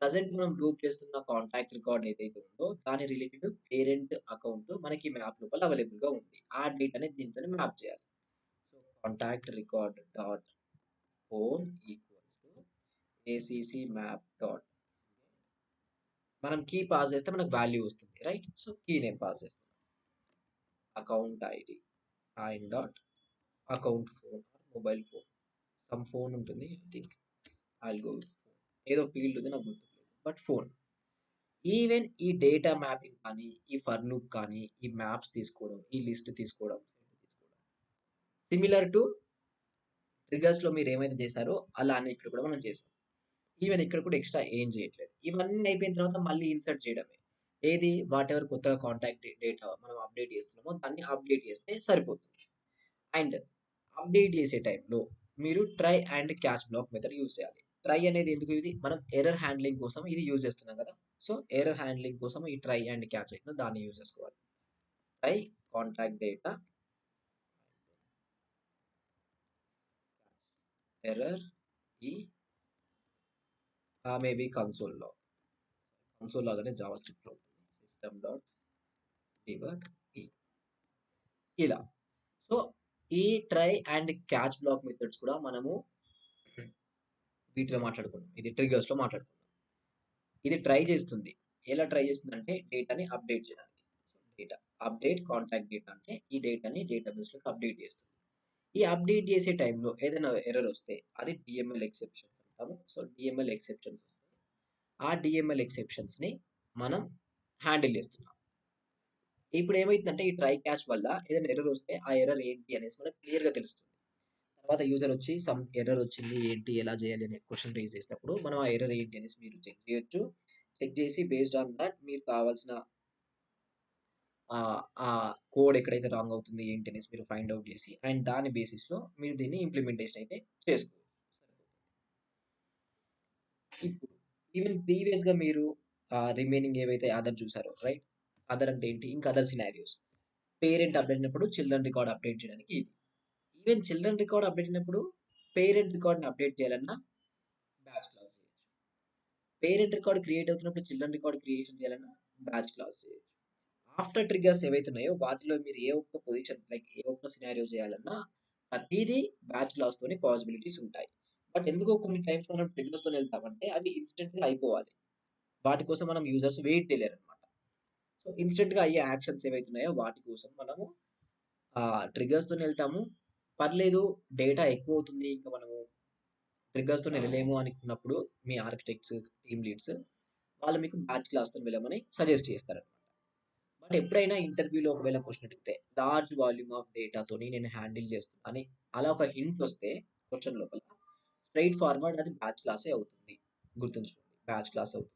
ప్రజెంట్ మనం లూప్ చేస్తున్న కాంటాక్ట్ రికార్డ్ ఏదైతే ఉందో దాని రిలేటెడ్ పేరెంట్ అకౌంట్ మనకి మ్యాప్ లోపల అవైలబుల్ గా ఉంది. ఆ డేటాని దీంతో మ్యాప్ చేయాలి. So contact record dot phone equals to ACC map dot మనం కీ పాస్ చేస్తే మనకు వాల్యూ వస్తుంది, right? So key name pass చేస్తాం. Account ID in dot account phone mobile phone some phone ఉంటుంది. ఐ థింక్ ఐల్ గో ఏదో field ఉంది నాకు గుర్తులేదు, బట్ ఫోన్. ఈవెన్ ఈ డేటా మ్యాపింగ్ కానీ ఈ ఫర్ లూప్ కానీ ఈ మ్యాప్స్ తీసుకోవడం ఈ లిస్ట్ తీసుకోవడం సిమిలర్ టు ట్రిగర్స్ లో మీరు ఏమైతే చేశారో అలానే ఇక్కడ కూడా మనం చేసాం. ఈవెన్ ఇక్కడ కూడా ఎక్స్ట్రా ఏం చేయట్లేదు. ఇవన్నీ అయిపోయిన తర్వాత మళ్ళీ ఇన్సర్ట్ చేయడమే. ఏది వాట్ ఎవర్ కొత్తగా కాంటాక్ట్ డేటా మనం అప్డేట్ చేస్తున్నామో దాన్ని అప్డేట్ చేస్తే సరిపోతుంది. అండ్ అప్డేట్ చేసే టైంలో మీరు try and catch black method use చేయాలి. ట్రై అనేది ఎందుకు? ఇది మనం ఎర్రర్ హ్యాండ్లింగ్ కోసం ఇది యూజ్ చేస్తున్నాం కదా. సో ఎర్రర్ హ్యాండ్లింగ్ కోసం ఈ ట్రై అండ్ క్యాచ్ అయితే దాన్ని యూజ్ చేసుకోవాలి. ట్రై కాంటాక్ట్ డేటా ఎర్రర్ ఈ మేబీ కన్సోల్ లాగానే జావా స్క్రిప్ట్ లో ఉంటుంది. సిస్టమ్ డాట్ డిబగ్ ఇలా. సో ఈ try and catch black methods కూడా మనము వీటిలో మాట్లాడుకున్నాం. ఇది ట్రిగర్స్ లో మాట్లాడుకున్నాం. ఇది ట్రై చేస్తుంది. ఎలా ట్రై చేస్తుంది అంటే డేటాని అప్డేట్ చేయడానికి. డేటా అప్డేట్ కాంటాక్ట్ డేటా అంటే ఈ డేటాని డేటాబేస్ లోకి అప్డేట్ చేస్తుంది. ఈ అప్డేట్ చేసే టైంలో ఏదైనా ఎర్రర్ వస్తే అది డిఎంఎల్ ఎక్సెప్షన్స్ అంటాము. సో డిఎంఎల్ ఎక్సెప్షన్స్ వస్తాయి. ఆ డిఎంఎల్ ఎక్సెప్షన్స్ ని మనం హ్యాండిల్ చేస్తున్నాం. ఇప్పుడు ఏమైతుందంటే ఈ ట్రై క్యాచ్ వల్ల ఏదైనా ఎర్రర్ వస్తే ఆ ఎర్రర్ ఏంటి అనేసి మనకు క్లియర్ గా తెలుస్తుంది. తర్వాత యూజర్ వచ్చి సమ్ ఎర్రర్ వచ్చింది ఏంటి ఎలా చేయాలి అనే క్వశ్చన్ రేజ్ చేసినప్పుడు మనం ఆ ఎర్రర్ ఏంటి అనేసి మీరు చెక్ చేయొచ్చు. చెక్ చేసి బేస్డ్ ఆన్ దట్ మీకు కావాల్సిన ఆ కోడ్ ఎక్కడైతే రాంగ్ అవుతుంది ఏంటి అనేసి మీరు ఫైండ్ అవుట్ చేసి అండ్ దాని బేసిస్ లో మీరు దీన్ని ఇంప్లిమెంటేషన్ అయితే చేసుకోవచ్చు. ఇప్పుడు ఈవెన్ ప్రీవియస్ గా మీరు రిమైనింగ్ ఏవైతే అదర్ చూసారో, రైట్? అదర్ అంటే ఏంటి? ఇంకా అదర్ సినారియోస్. పేరెంట్ అప్డేట్ అయినప్పుడు చిల్డ్రన్ రికార్డ్ అప్డేట్ చేయడానికి ఇది. ఈవెన్ చిల్డ్రన్ రికార్డ్ అప్డేట్ అయినప్పుడు పేరెంట్ రికార్డ్ని అప్డేట్ చేయాలన్నా బ్యాచ్ క్లాస్ చేయొచ్చు. పేరెంట్ రికార్డ్ క్రియేట్ అవుతున్నప్పుడు చిల్డ్రన్ రికార్డ్ క్రియేషన్ చేయాలన్నా బ్యాచ్ క్లాస్ చేయొచ్చు. ఆఫ్టర్ ట్రిగ్గర్స్ ఏవైతే ఉన్నాయో వాటిలో మీరు ఏ ఒక్క పొజిషన్ లైక్ ఏ ఒక్క సినారియో చేయాలన్నా ప్రతిదీ బ్యాచ్ క్లాస్ తోని పాసిబిలిటీస్ ఉంటాయి. బట్ ఎందుకో కొన్ని టైమ్స్ మనం ట్రిగ్గర్స్ తో వెళ్తామంటే అవి ఇన్స్టెంట్ గా అయిపోవాలి. వాటి కోసం మనం యూజర్స్ వెయిట్ చేయలేరు అనమాట. సో ఇన్స్టెంట్ గా అయ్యే యాక్షన్స్ ఏవైతే ఉన్నాయో వాటి కోసం మనము ట్రిగ్గర్స్ తోని వెళ్తాము. పర్లేదు డేటా ఎక్కువ అవుతుంది ఇంకా మనము ట్రిగ్గర్స్ తో వెళ్ళలేము అనుకున్నప్పుడు మీ ఆర్కిటెక్ట్స్ టీమ్ లీడ్స్ వాళ్ళు మీకు బ్యాచ్ క్లాస్ తో వెళ్ళమని సజెస్ట్ చేస్తారు. బట్ ఎప్పుడైనా ఇంటర్వ్యూలో ఒకవేళ క్వశ్చన్ అడిగితే లార్జ్ వాల్యూమ్ ఆఫ్ డేటాతోని నేను హ్యాండిల్ చేస్తున్నా అని అలా ఒక హింట్ వస్తే క్వశ్చన్ లోపల స్ట్రైట్ ఫార్వర్డ్ అది బ్యాచ్ క్లాసే అవుతుంది. గుర్తుంచుకోండి, బ్యాచ్ క్లాస్ అవుతుంది.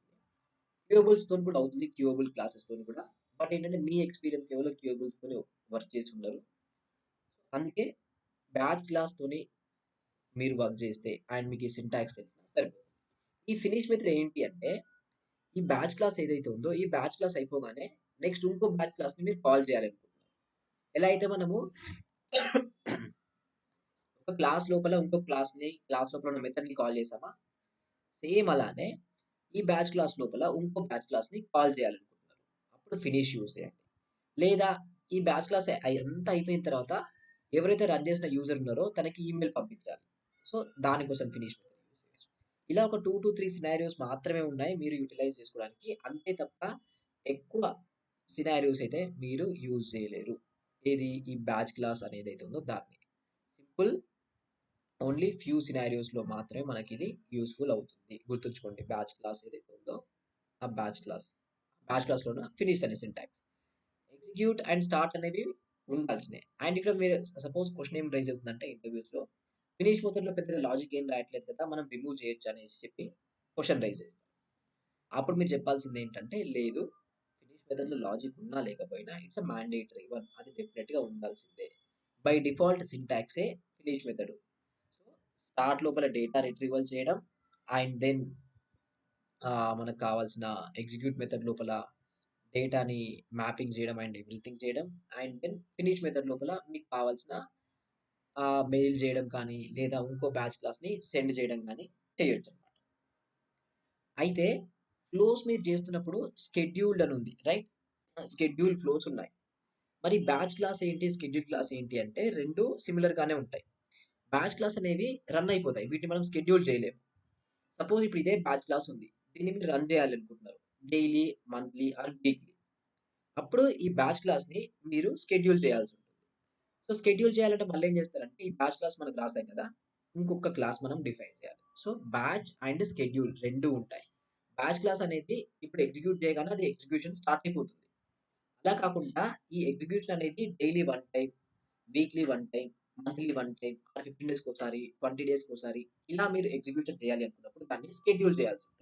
క్యూబుల్స్ తోని కూడా అవుతుంది, క్యూబుల్ క్లాసెస్ తోని కూడా. బట్ ఏంటంటే మీ ఎక్స్పీరియన్స్ లెవెల్లో క్యూబుల్స్ తోని వర్క్ చేసి ఉండరు. అందుకే బ్యాచ్ క్లాస్ తోని మీరు వర్క్ చేస్తే అండ్ మీకు ఈ సింటాక్స్ తెలిసిన సరిపోతుంది. ఈ ఫినిష్ మెథడ్ ఏంటి అంటే ఈ బ్యాచ్ క్లాస్ ఏదైతే ఉందో ఈ బ్యాచ్ క్లాస్ అయిపోగానే నెక్స్ట్ ఇంకో బ్యాచ్ క్లాస్ ని మీరు కాల్ చేయాలనుకుంటున్నారు. ఎలా అయితే మనము ఒక క్లాస్ లోపల ఇంకో క్లాస్ లోపల ఉన్న మెథడ్ ని కాల్ చేసామా, సేమ్ అలానే ఈ బ్యాచ్ క్లాస్ లోపల ఇంకో బ్యాచ్ క్లాస్ ని కాల్ చేయాలనుకుంటున్నారు. అప్పుడు ఫినిష్ యూజ్ చేయండి. లేదా ఈ బ్యాచ్ క్లాస్ అంతా అయిపోయిన తర్వాత ఎవరైతే రన్ చేసిన యూజర్ ఉన్నారో తనకి ఈమెయిల్ పంపించాలి. సో దానికోసం ఫినిష్ మెథడ్ యూజ్ చేయొచ్చు. ఇలా ఒక 2-3 సినారియోస్ మాత్రమే ఉన్నాయి మీరు యుటిలైజ్ చేసుకోవడానికి. అంతే తప్ప ఎక్కువ సినారియోస్ అయితే మీరు యూజ్ చేయలేరు. ఏది ఈ బ్యాచ్ క్లాస్ అనేదైతే ఉందో దాన్ని. సింపుల్ ఓన్లీ ఫ్యూ సినారియోస్‌లో మాత్రమే మనకిది యూజ్‌ఫుల్ అవుతుంది. గుర్తుంచుకోండి బ్యాచ్ క్లాస్ ఏదైతే ఉందో ఆ బ్యాచ్ క్లాస్. బ్యాచ్ క్లాస్‌లోన ఫినిష్ అనే సింటాక్స్. ఎగ్జిక్యూట్ అండ్ స్టార్ట్ అనేవి ఉండాల్సినయి. అండ్ ఇక్కడ మీరు సపోజ్ క్వెషన్ ఏం రైజ్ అవుతుందంటే ఇంటర్వ్యూస్‌లో ఫినిష్ మెథడ్‌లో పెద్దగా లాజిక్ ఏం రాయట్లేదు కదా! మనం రిమూవ్ చేయొచ్చా అనేసి చెప్పి క్వెషన్ రైజ్ చేస్తారు. అప్పుడు మీరు చెప్పాల్సిందేంటంటే లేదు. ఫినిష్ మెథడ్‌లో లాజిక్ ఉన్నా లేకపోయినా ఇట్స్ ఎ మ్యాండేటరీ వన్. అది డెఫినిట్‌గా ఉండాల్సిందే. బై డిఫాల్ట్ సింటాక్సే ఫినిష్ మెథడ్. సో, స్టార్ట్ లోపల డేటా రిట్రీవల్ చేయడం అండ్ దెన్ మనకు కావాల్సిన ఎగ్జిక్యూట్ మెథడ్ లోపల డేటాని మ్యాపింగ్ చేయడం అండ్ ఎవ్రీథింగ్ చేయడం. అండ్ దెన్ ఫినిష్ మెథడ్ లోపల మీకు కావాల్సిన మెయిల్ చేయడం కానీ, లేదా ఇంకో బ్యాచ్ క్లాస్‌ని సెండ్ చేయడం గానీ చేయొచ్చనమాట. అయితే ఫ్లోస్ మీరు చేస్తున్నప్పుడు షెడ్యూల్డ్ అని ఉంది. రైట్? షెడ్యూల్ ఫ్లోస్ ఉన్నాయి. మరి బ్యాచ్ క్లాస్ ఏంటి? షెడ్యూల్ క్లాస్ ఏంటి అంటే 2 సిమిలర్ గానే ఉంటాయి. బ్యాచ్ క్లాస్ అనేవి రన్ అయిపోతాయి. వీటిని మనం షెడ్యూల్ చేయలేము. సపోజ్ ఇప్పుడు ఇదే బ్యాచ్ క్లాస్ ఉంది. దీన్ని మీరు రన్ చేయాలనుకుంటున్నారు. Daily, monthly or weekly. అప్పుడు ఈ బ్యాచ్ క్లాస్‌ని మీరు షెడ్యూల్ చేయాల్సుంటుంది. సో, షెడ్యూల్ చేయాలంటే మళ్ళేం చేస్తారంటే, ఈ బ్యాచ్ క్లాస్ మనకు రాసాం కదా! ఇంకొక క్లాస్ మనం డిఫైన్ చేయాలి. సో, బ్యాచ్ అండ్ షెడ్యూల్ 2 ఉంటాయి. బ్యాచ్ క్లాస్ అనేది ఇప్పుడు ఎగ్జిక్యూట్ చేయగానే అది ఎగ్జిక్యూషన్ స్టార్ట్ అయిపోతుంది. అలా కాకుండా ఈ ఎగ్జిక్యూషన్ అనేది daily 1 time, weekly 1 time, monthly 1 time, 15 డేస్‌కోసారి, 20 డేస్‌కోసారి ఇలా మీరు ఎగ్జిక్యూషన్ చేయాలి అనుకున్నప్పుడు దాన్ని షెడ్యూల్ చేయాల్సుంటుంది.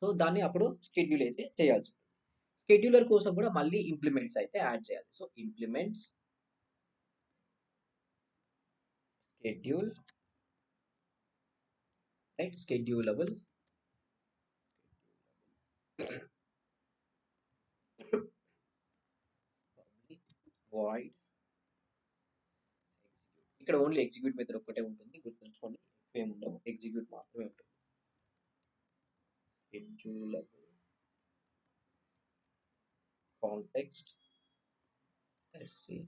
సో, దాన్ని అప్పుడు షెడ్యూల్ అయితే చేయాల్సుంటుంది. షెడ్యూలర్ కోసం కూడా మళ్ళీ ఇంప్లిమెంట్స్ అయితే యాడ్ చేయాలి. So, implements, schedule, right? Schedulable, public, void, execute. ఇక్కడ ఓన్లీ ఎగ్జిక్యూట్ మెథడ్ ఒక్కటే ఉంటుంది. గుర్తుంచుకోండి. ఏముండవు. ఎగ్జిక్యూట్ మాత్రమే ఉంటుంది. Schedulable, context, SC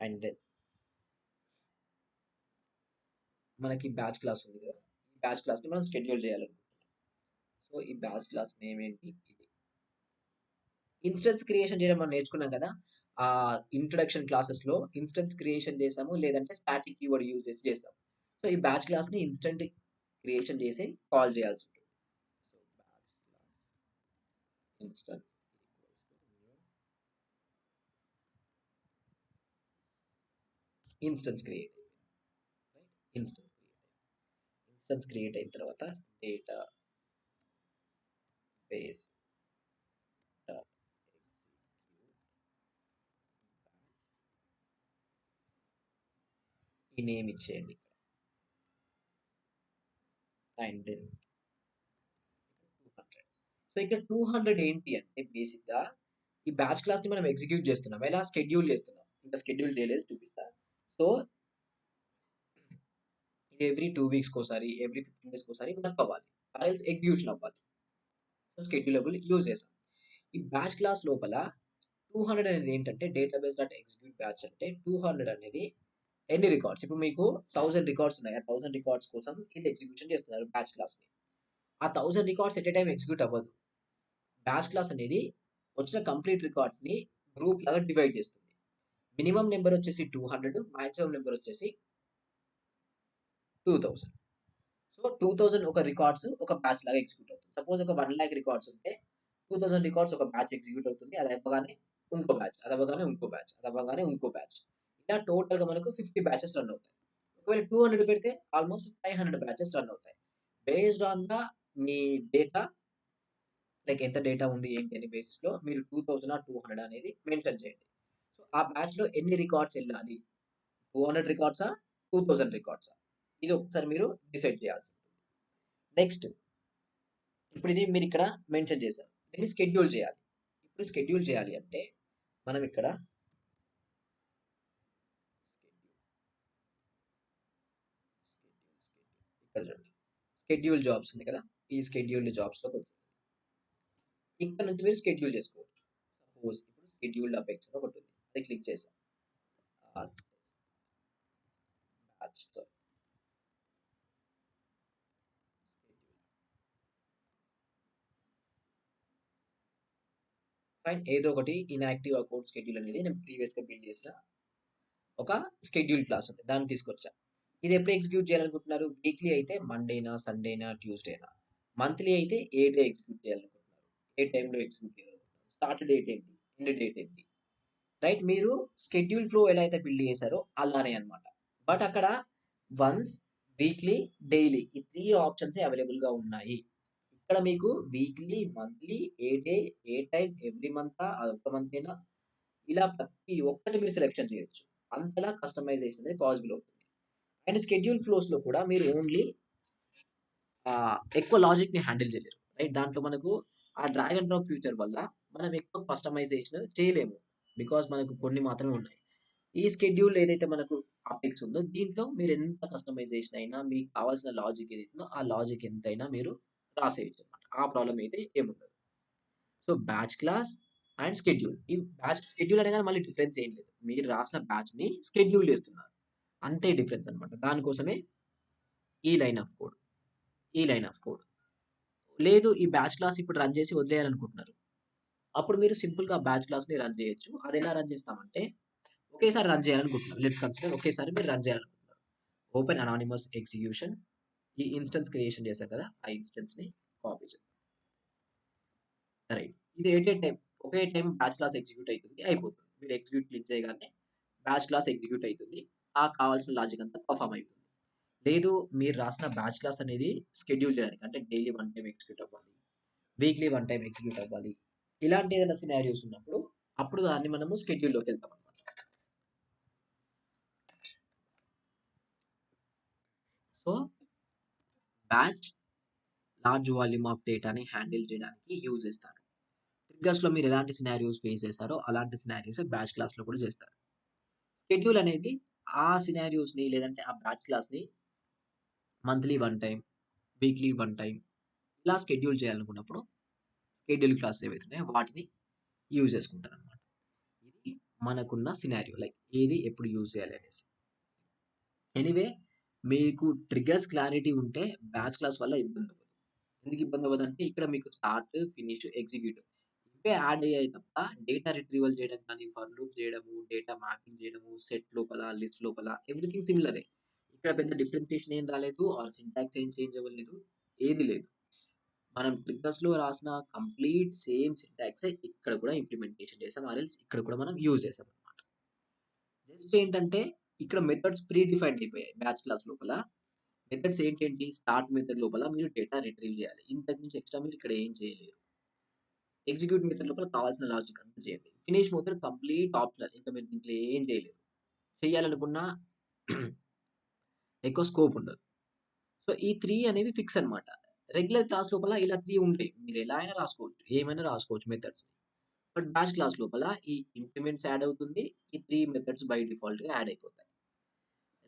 and then మనకి బ్యాచ్ క్లాస్ ఉంది కదా! ఈ బ్యాచ్ క్లాస్‌ని మనం షెడ్యూల్ చేయాలనుకుంటున్నాం. సో, ఈ బ్యాచ్ క్లాస్ నేమ్ ఏంటి? ఇది. ఇన్‌స్టెన్స్ క్రియేషన్ చేయడం మనం నేర్చుకున్నాం కదా! ఇంట్రొడక్షన్ క్లాసెస్‌లో ఇన్‌స్టెన్స్ క్రియేషన్ చేసాము. లేదంటే స్టాటిక్ కీవర్డ్ యూజ్ చేసి చేసాం. సో, ఈ బ్యాచ్ క్లాస్‌ని ఇన్‌స్టంట్ క్రియేషన్ చేసి కాల్ చేయాల్సుంటుంది. So, batch class instance equals to new instance create అయింది. రైట్? ఇన్‌స్టన్స్ క్రియేట్ అయిన తర్వాత database dot execute batch ఈ నేమ్ ఇచ్చేయండి. And then 200. సో, ఇక్కడ 200 ఏంటి అంటే బేసిక్‌గా ఈ బ్యాచ్ క్లాస్‌ని మనం ఎగ్జిక్యూట్ చేస్తున్నాం. ఎలా? షెడ్యూల్ చేస్తున్నాం. ఇంకా షెడ్యూల్ చేయలేదు చూపిస్తా. సో, ఇది ఎవ్రీ 2 వీక్స్‌కోసారి, ఎవ్రీ 15 డేస్‌కోసారి వర్క్ అవ్వాలి. ఆర్ ఎల్స్ ఎగ్జిక్యూషన్ అవ్వాలి. సో, షెడ్యూలబుల్ యూజ్ చేసాం. ఈ బ్యాచ్ క్లాస్ లోపల 200 అనేది ఏంటంటే డేటాబేస్ డాట్ ఎగ్జిక్యూట్ బ్యాచ్ అంటే 200 అనేది ఎన్ని రికార్డ్స్? ఇప్పుడు మీకు 1000 రికార్డ్స్ ఉన్నాయి. ఆ 1000 రికార్డ్స్ కోసం ఇది ఎగ్జిక్యూషన్ చేస్తున్నారు బ్యాచ్ క్లాస్‌ని. ఆ 1000 records at a time execute అవ్వదు. బ్యాచ్ క్లాస్ అనేది వచ్చిన కంప్లీట్ రికార్డ్స్‌ని గ్రూప్ లాగా డివైడ్ చేస్తుంది. మినిమమ్ నంబర్ వచ్చేసి 200, మాక్సిమం నంబర్ వచ్చేసి 2000. సో, 2000 ఒక రికార్డ్స్ ఒక బ్యాచ్ లాగా ఎగ్జిక్యూట్ అవుతుంది. సపోజ్ ఒక 1,00,000 రికార్డ్స్ ఉంటే 2000 రికార్డ్స్ ఒక బ్యాచ్ ఎగ్జిక్యూట్ అవుతుంది. అది అవ్వగానే ఇంకో బ్యాచ్, అది అవ్వగానే ఇంకో బ్యాచ్, అది అవ్వగానే ఇంకో బ్యాచ్. ఇలా టోటల్‌గా మనకు 50 బ్యాచెస్ రన్ అవుతాయి. ఒకవేళ 200 పెడితే ఆల్‌మోస్ట్ 500 బ్యాచెస్ రన్ అవుతాయి. Based on the me data like ఎంత డేటా ఉంది ఏంటి అనే బేసిస్‌లో మీరు 2000 200 అనేది మెన్షన్ చేయండి. సో, ఆ బ్యాచ్‌లో ఎన్ని రికార్డ్స్ ఎళ్ళాలి? 200 రికార్డ్సా? 2000 రికార్డ్సా? ఇది ఒకసారి మీరు డిసైడ్ చేయాల్సింది. నెక్స్ట్ ఇప్పుడు ఇది మీరిక్కడ మెన్షన్ చేశారు. దీన్ని షెడ్యూల్ చేయాలి. ఇప్పుడు షెడ్యూల్ చేయాలి అంటే మనం ఇక్కడ ఇక్కడ చూడండి. షెడ్యూల్ జాబ్స్ ఉంది కదా! ఈ షెడ్యూల్డ్ జాబ్స్‌లోకి వచ్చేయండి. ఇక్కడ నుంచి మీరు షెడ్యూల్ చేసుకోవచ్చు. సపోజ్ ఇప్పుడు షెడ్యూల్డ్ అపెక్స్ అని ఒకటుంది. అది క్లిక్ చేశాం. బ్యాచ్. సారీ. ఫైన్. ఏదో ఒకటి ఇన్‌యాక్టివ్ అకౌంట్ షెడ్యూల్ అనేది నేను ప్రీవియస్‌గా బిల్డ్ చేసిన ఒక షెడ్యూల్ క్లాస్ ఉంది. దాన్ని తీసుకొచ్చా. ఇది ఎప్పుడు ఎగ్జిక్యూట్ చేయాలనుకుంటున్నారు? వీక్లీ అయితే మండేనా, సండేనా, ట్యూస్‌డేనా? మంత్లీ అయితే ఏ డే ఎగ్జిక్యూట్ చేయాలనుకుంటున్నారు? ఏ టైమ్‌లో ఎగ్జిక్యూట్ చేయాలనుకుంటున్నారు? స్టార్ట్ డేట్ ఏంటి? ఎండ్ డేట్ ఏంటి? రైట్. మీరు షెడ్యూల్ ఫ్లో ఎలా అయితే బిల్డ్ చేశారో అలానే అన్నమాట. బట్ అక్కడ వన్స్, వీక్లీ, డైలీ ఈ 3 ఆప్షన్సే అవైలబుల్‌గా ఉన్నాయి. ఇక్కడ మీకు వీక్లీ, మంత్లీ, ఏ డే, ఏ టైమ్, ఎవ్రీ మంతా, అదొక్క మంతేనా, ఇలా ప్రతి ఒక్కటి మీరు సెలక్షన్ చేయొచ్చు. అంతలా కస్టమైజేషన్ అనేది పాసిబుల్ అవుతుంది. అండ్ షెడ్యూల్ ఫ్లోస్‌లో కూడా మీరు ఓన్లీ ఎక్కువ లాజిక్‌ని హ్యాండిల్ చేయలేరు. రైట్. దాంట్లో మనకు ఆ డ్రాగ్ అండ్ డ్రాప్ ఫీచర్ వల్ల మనం ఎక్కువ కస్టమైజేషన్ చేయలేము. బికాజ్ మనకు కొన్ని మాత్రమే ఉన్నాయి. ఈ షెడ్యూల్ ఏదైతే మనకు అపెక్స్ ఉందో దీంట్లో మీరు ఎంత కస్టమైజేషన్ అయినా మీకు కావాల్సిన లాజిక్ ఏదైతుందో ఆ లాజిక్ ఎంతైనా మీరు రాసేయొచ్చన్నమాట. ఆ ప్రాబ్లమ్ అయితే ఏముండదు. So, batch class and schedule. ఈ బ్యాచ్ షెడ్యూల్ అనగానే మళ్ళీ డిఫరెన్స్ ఏం లేదు. మీరు రాసిన బ్యాచ్‌ని షెడ్యూల్ చేస్తున్నారు. అంతే డిఫరెన్స్ అన్నమాట. దానికోసమే ఈ లైన్ ఆఫ్ కోడ్. ఈ లైన్ ఆఫ్ కోడ్. లేదు ఈ బ్యాచ్ క్లాస్ ఇప్పుడు రన్ చేసి వదిలేయాలనుకుంటున్నారు. అప్పుడు మీరు సింపుల్‌గా బ్యాచ్ క్లాస్‌ని రన్ చేయొచ్చు. అదెలా రన్ చేస్తామంటే, ఒకేసారి రన్ చేయాలనుకుంటున్నారు. లెట్స్ కన్సిడర్ ఒకేసారి మీరు రన్ చేయాలనుకుంటున్నారు. Open anonymous execution. ఈ ఇన్‌స్టెన్స్ క్రియేషన్ చేశారు కదా! ఆ ఇన్‌స్టెన్స్‌ని కాపీ చేద్దాం. రైట్. ఇది at a time okay time batch class execute అయితుంది. అయిపోతుంది. మీరు ఎగ్జిక్యూట్ క్లిక్ చేయగానే బ్యాచ్ క్లాస్ ఎగ్జిక్యూట్ అయితుంది. ఆ కావాల్సిన లాజిక్ అంతా పెర్ఫార్మ్ అయితుంది. లేదు మీరు రాసిన బ్యాచ్ క్లాస్ అనేది షెడ్యూల్ చేయడానికి అంటే డైలీ వన్ టైమ్ ఎగ్జిక్యూట్ అవ్వాలి. వీక్లీ వన్ టైమ్ ఎగ్జిక్యూట్ అవ్వాలి. ఇలాంటి ఏదైనా సినారియోస్ ఉన్నప్పుడు అప్పుడు దాన్ని మనము షెడ్యూల్‌లోకి వెళ్తామన్నమాట. So, batch large volume of డేటాని హ్యాండిల్ చేయడానికి యూజ్ చేస్తారు. ట్రిగ్గర్స్‌లో మీరు ఎలాంటి సినారియోస్ ఫేస్ చేసారో అలాంటి సినారియోసే బ్యాచ్ క్లాస్‌లో కూడా చేస్తారు. షెడ్యూల్ అనేది ఆ సినారియోస్‌ని లేదంటే ఆ బ్యాచ్ క్లాస్‌ని monthly one time, weekly one time ఇలా షెడ్యూల్ చేయాలనుకున్నప్పుడు షెడ్యూల్ క్లాసెస్ ఏవైతే ఉన్నాయో వాటిని యూజ్ చేసుకుంటారనమాట. ఇది మనకున్న సినారియో లైక్ ఏది ఎప్పుడు యూజ్ చేయాలి అనేసి. ఎనీవే మీకు ట్రిగ్గర్స్ క్లారిటీ ఉంటే బ్యాచ్ క్లాస్ వల్ల ఇబ్బంది అవ్వదు. ఎందుకు ఇబ్బంది అవ్వదంటే ఇక్కడ మీకు స్టార్ట్, ఫినిష్, ఎగ్జిక్యూట్ ఇవే యాడ్ అయ్యాయి తప్ప డేటా రిట్రీవల్ చేయడం కానీ, ఫర్ లూప్ చేయడము, డేటా మ్యాపింగ్ చేయడము, సెట్ లోపల, లిస్ట్ లోపల ఎవ్రీథింగ్ సిమిలరే. ఇక్కడ పెద్ద డిఫరెన్షియేషన్ ఏం రాలేదు ఆర్ సింటాక్స్ ఏం చేంజ్ అవ్వలేదు. ఏది లేదు. మనం ట్రిగ్గర్స్‌లో రాసిన కంప్లీట్ సేమ్ సింటాక్సే ఇక్కడ కూడా ఇంప్లిమెంటేషన్ చేసాం. ఆర్ ఎల్స్ ఇక్కడ కూడా మనం యూజ్ చేసామన్నమాట. జస్ట్ ఏంటంటే ఇక్కడ మెథడ్స్ ప్రీ డిఫైన్డ్ అయిపోయాయి బ్యాచ్ క్లాస్ లోపల. మెథడ్స్ ఏంటేంటి? స్టార్ట్ మెథడ్ లోపల మీరు డేటా రిట్రీవ్ చేయాలి. ఇంతకు మించి ఎక్స్‌ట్రా మీరు ఇక్కడ ఏం చేయలేరు. ఎగ్జిక్యూట్ మెథడ్ లోపల కావాల్సిన లాజిక్ అంతా చేయండి. Finish method complete optional. ఇంకా మీరు దీంట్లో ఏం చేయలేరు. చేయాలనుకున్నా ఎక్కువ స్కోప్ ఉండదు. సో, ఈ 3 అనేవి ఫిక్స్ అన్నమాట. రెగ్యులర్ క్లాస్ లోపల ఇలా 3 ఉంటాయి. మీరు ఎలా అయినా రాసుకోవచ్చు. ఏమైనా రాసుకోవచ్చు మెథడ్స్. బట్ బ్యాచ్ క్లాస్ లోపల ఈ ఇంక్రిమెంట్స్ యాడ్ అవుతుంది. ఈ 3 మెథడ్స్ బై డిఫాల్ట్‌గా యాడ్ అయిపోతాయి.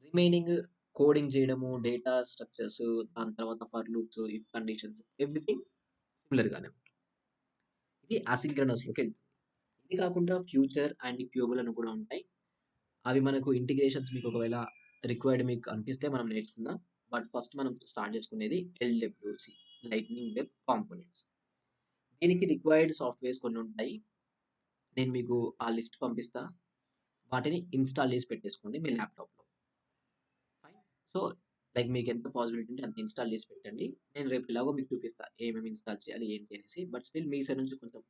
రిమైనింగ్ కోడింగ్ చేయడము, డేటా స్ట్రక్చర్స్, దాని తర్వాత for loops, if conditions everything similar గానే ఉంటుంది. ఇది అసింక్రోనస్‌లోకి వెళ్తుంది. ఇది కాకుండా ఫ్యూచర్ అండ్ క్యూబుల్ అని కూడా ఉంటాయి. అవి మనకు ఇంటిగ్రేషన్స్ మీకు ఒకవేళ రిక్వైర్డ్ మీకు అనిపిస్తే మనం నేర్చుకుందాం. బట్ ఫస్ట్ మనం స్టార్ట్ చేసుకునేది ఎల్‌డబ్ల్యూసీ లైట్నింగ్ వెబ్ కాంపోనెంట్స్. దీనికి రిక్వైర్డ్ సాఫ్ట్‌వేర్స్ కొన్ని ఉంటాయి. నేను మీకు ఆ లిస్ట్ పంపిస్తా. వాటిని ఇన్‌స్టాల్ చేసి పెట్టేసుకోండి మీ ల్యాప్‌టాప్‌లో. ఫైన్. సో, లైక్ మీకెంత పాసిబిలిటీ ఉంటే అంత ఇన్‌స్టాల్ చేసి పెట్టండి. నేను రేపు ఎలాగో మీకు చూపిస్తా. ఏమేమి ఇన్‌స్టాల్ చేయాలి ఏంటి అనేసి. బట్ స్టిల్ మీ సైడ్ నుంచి కొంచెం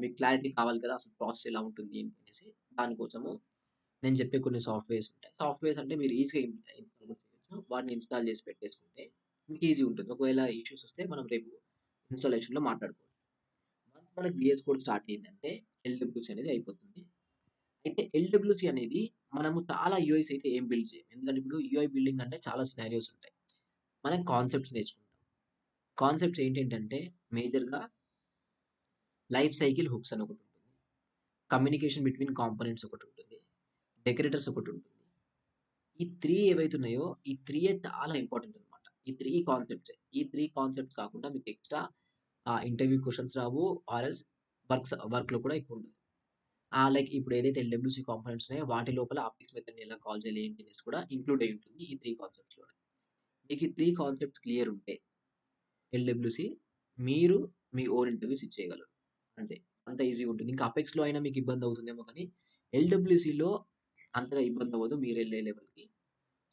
మీకు క్లారిటీ కావాలి కదా! అసలు ప్రాసెస్ ఎలా ఉంటుంది ఏంటి అనేసి. దానికోసము నేను చెప్పే కొన్ని సాఫ్ట్‌వేర్స్ ఉంటాయి. సాఫ్ట్‌వేర్స్ అంటే మీరు ఈజీగా ఇన్‌స్టాల్ కూడా చేయొచ్చు. వాటిని ఇన్‌స్టాల్ చేసి పెట్టేసుకుంటే మీకు ఈజీ ఉంటుంది. ఒకవేళ ఇష్యూస్ వస్తే మనం రేపు ఇన్‌స్టాలేషన్‌లో మాట్లాడుకోవచ్చు. వన్స్ మనకి వీఎస్ కోడ్ స్టార్ట్ అయిందంటే ఎల్‌డబ్ల్యూసీ అనేది అయిపోతుంది. అయితే ఎల్‌డబ్ల్యూసీ అనేది మనము చాలా యూఐస్ అయితే ఏం బిల్డ్ చేయం. ఎందుకంటే ఇప్పుడు యూఐ బిల్డింగ్ అంటే చాలా సినారియోస్ ఉంటాయి. మనం కాన్సెప్ట్స్ నేర్చుకుంటాం. కాన్సెప్ట్స్ ఏంటేంటంటే మేజర్‌గా లైఫ్ సైకిల్ హుక్స్ అని ఒకటుంటుంది. కమ్యూనికేషన్ బిట్వీన్ కాంపోనెంట్స్ ఒకటుంటుంది. డెకరేటర్స్ ఒకటుంటుంది. ఈ 3 ఏవైతే ఉన్నాయో ఈ 3 చాలా ఇంపార్టెంట్ అన్నమాట. ఈ 3 కాన్సెప్ట్సే. ఈ 3 కాన్సెప్ట్స్ కాకుండా మీకు extra interview questions Rao. Or else వర్క్‌లో కూడా ఎక్కువ ఉండదు. లైక్ ఇప్పుడు ఏదైతే ఎల్‌డబ్ల్యూసీ కాంపోనెంట్స్ ఉన్నాయో వాటి లోపల అపెక్స్ మెథడ్‌ని ఎలా కాల్ చేయాలి ఏంటి అనేసి కూడా ఇంక్లూడ్ అయ్యి ఉంటుంది ఈ 3 కాన్సెప్ట్స్‌లోనే. మీకు ఈ 3 కాన్సెప్ట్స్ క్లియర్ ఉంటే ఎల్‌డబ్ల్యూసీ మీరు మీ ఓన్ ఇంటర్వ్యూస్ ఇచ్చేయగలరు. అంతే. అంత ఈజీగా ఉంటుంది. ఇంకా అపెక్స్‌లో అయినా మీకు ఇబ్బంది అవుతుందేమో కానీ ఎల్‌డబ్ల్యూసీలో అంతగా ఇబ్బంది అవ్వదు మీరెళ్ళే లెవెల్‌కి.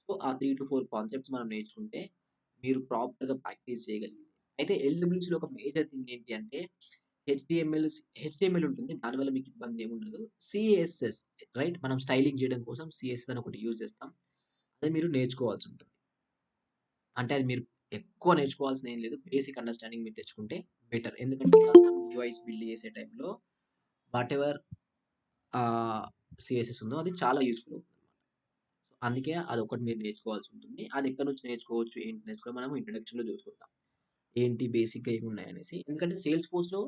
సో, ఆ 3-4 కాన్సెప్ట్స్ మనం నేర్చుకుంటే మీరు ప్రాపర్‌గా ప్రాక్టీస్ చేయగలిగితే అయితే ఎల్‌డబ్ల్యూసీలో ఒక మేజర్ థింగ్ ఏంటి అంటే హెచ్‌టీఎంఎల్ ఉంటుంది. దానివల్ల మీకు ఇబ్బంది ఏముండదు. CSS right? మనం స్టైలింగ్ చేయడం కోసం సీఎస్ఎస్ అని ఒకటి యూజ్ చేస్తాం. అది మీరు నేర్చుకోవాల్సి ఉంటుంది. అంటే అది మీరు ఎక్కువ నేర్చుకోవాల్సిన ఏం లేదు. బేసిక్ అండర్‌స్టాండింగ్ మీరు తెచ్చుకుంటే బెటర్. ఎందుకంటే కస్టమ్ యూఐస్ బిల్డ్ చేసే టైంలో వాటెవర్ ఆహ్, సీఎస్ఎస్ ఉందో అది చాలా యూజ్‌ఫుల్ అవుతుందన్నమాట. సో, అందుకే అదొకటి మీరు నేర్చుకోవాల్సి ఉంటుంది. అది ఎక్కడి నుంచి నేర్చుకోవచ్చు, ఏంటి అనేసి కూడా మనం ఇంట్రడక్షన్‌లో చూసుకుందాం. ఏంటి బేసిక్‌గా ఏమున్నాయనేసి. ఎందుకంటే సేల్స్ ఫోర్స్‌లో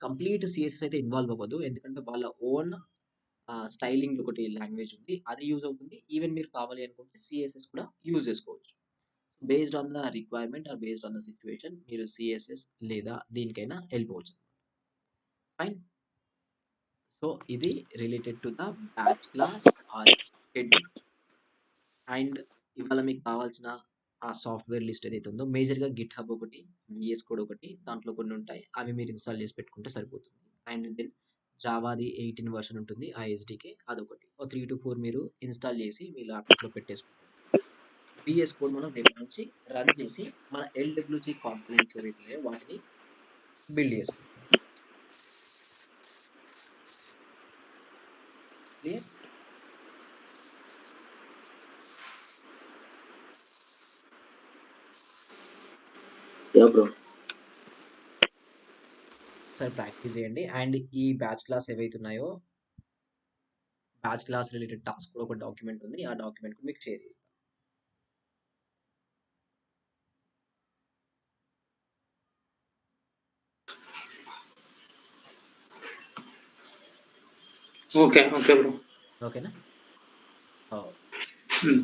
కంప్లీట్ సీఎస్ఎస్ అయితే ఇన్వాల్వ్ అవ్వదు. ఎందుకంటే వాళ్ళ ఓన్ స్టైలింగ్ ఒకటి లాంగ్వేజ్ ఉంది. అది యూజ్ అవుతుంది. ఈవెన్ మీరు కావాలి అనుకుంటే సీఎస్ఎస్ కూడా యూజ్ చేసుకోవచ్చు. Based on the requirement or based on the situation మీరు సీఎస్ఎస్ లేదా దీనికైనా ఎళ్ళిపోవచ్చు. ఫైన్. సో, ఇది related to the batch class or schedule. And ఇవాళ మీకు కావాల్సిన ఆ సాఫ్ట్‌వేర్ లిస్ట్ ఏదైతే ఉందో మేజర్‌గా గిట్‌హబ్ ఒకటి, వీఎస్ కోడ్ ఒకటి దాంట్లో కొన్ని ఉంటాయి. అవి మీరు ఇన్‌స్టాల్ చేసి పెట్టుకుంటే సరిపోతుంది. అండ్ దెన్ జావాది 18 వెర్షన్ ఉంటుంది. ఆ ఎస్‌డీకే అదొకటి. ఓ 3-4 మీరు ఇన్‌స్టాల్ చేసి మీ ల్యాప్‌టాప్‌లో పెట్టేసుకుంటే వీఎస్ కోడ్ మనం రేపటి నుంచి రన్ చేసి మన ఎల్‌డబ్ల్యూజీ కాంపోనెంట్స్ ఏవైతే ఉన్నాయో వాటిని బిల్డ్ చేసుకుందాం. క్లియర్? యాహ్! బ్రో. ఒకసారి ప్రాక్టీస్ చేయండి. అండ్ ఈ బ్యాచ్ క్లాస్ ఏవైతే ఉన్నాయో బ్యాచ్ క్లాస్ రిలేటెడ్ టాస్క్ కూడా ఒక డాక్యుమెంట్ ఉంది. ఆ డాక్యుమెంట్ కూడా మీకు షేర్ చేస్తాను. ఓకే. Okay bro. ఓకేనా? ఓహ్! హ్మ్.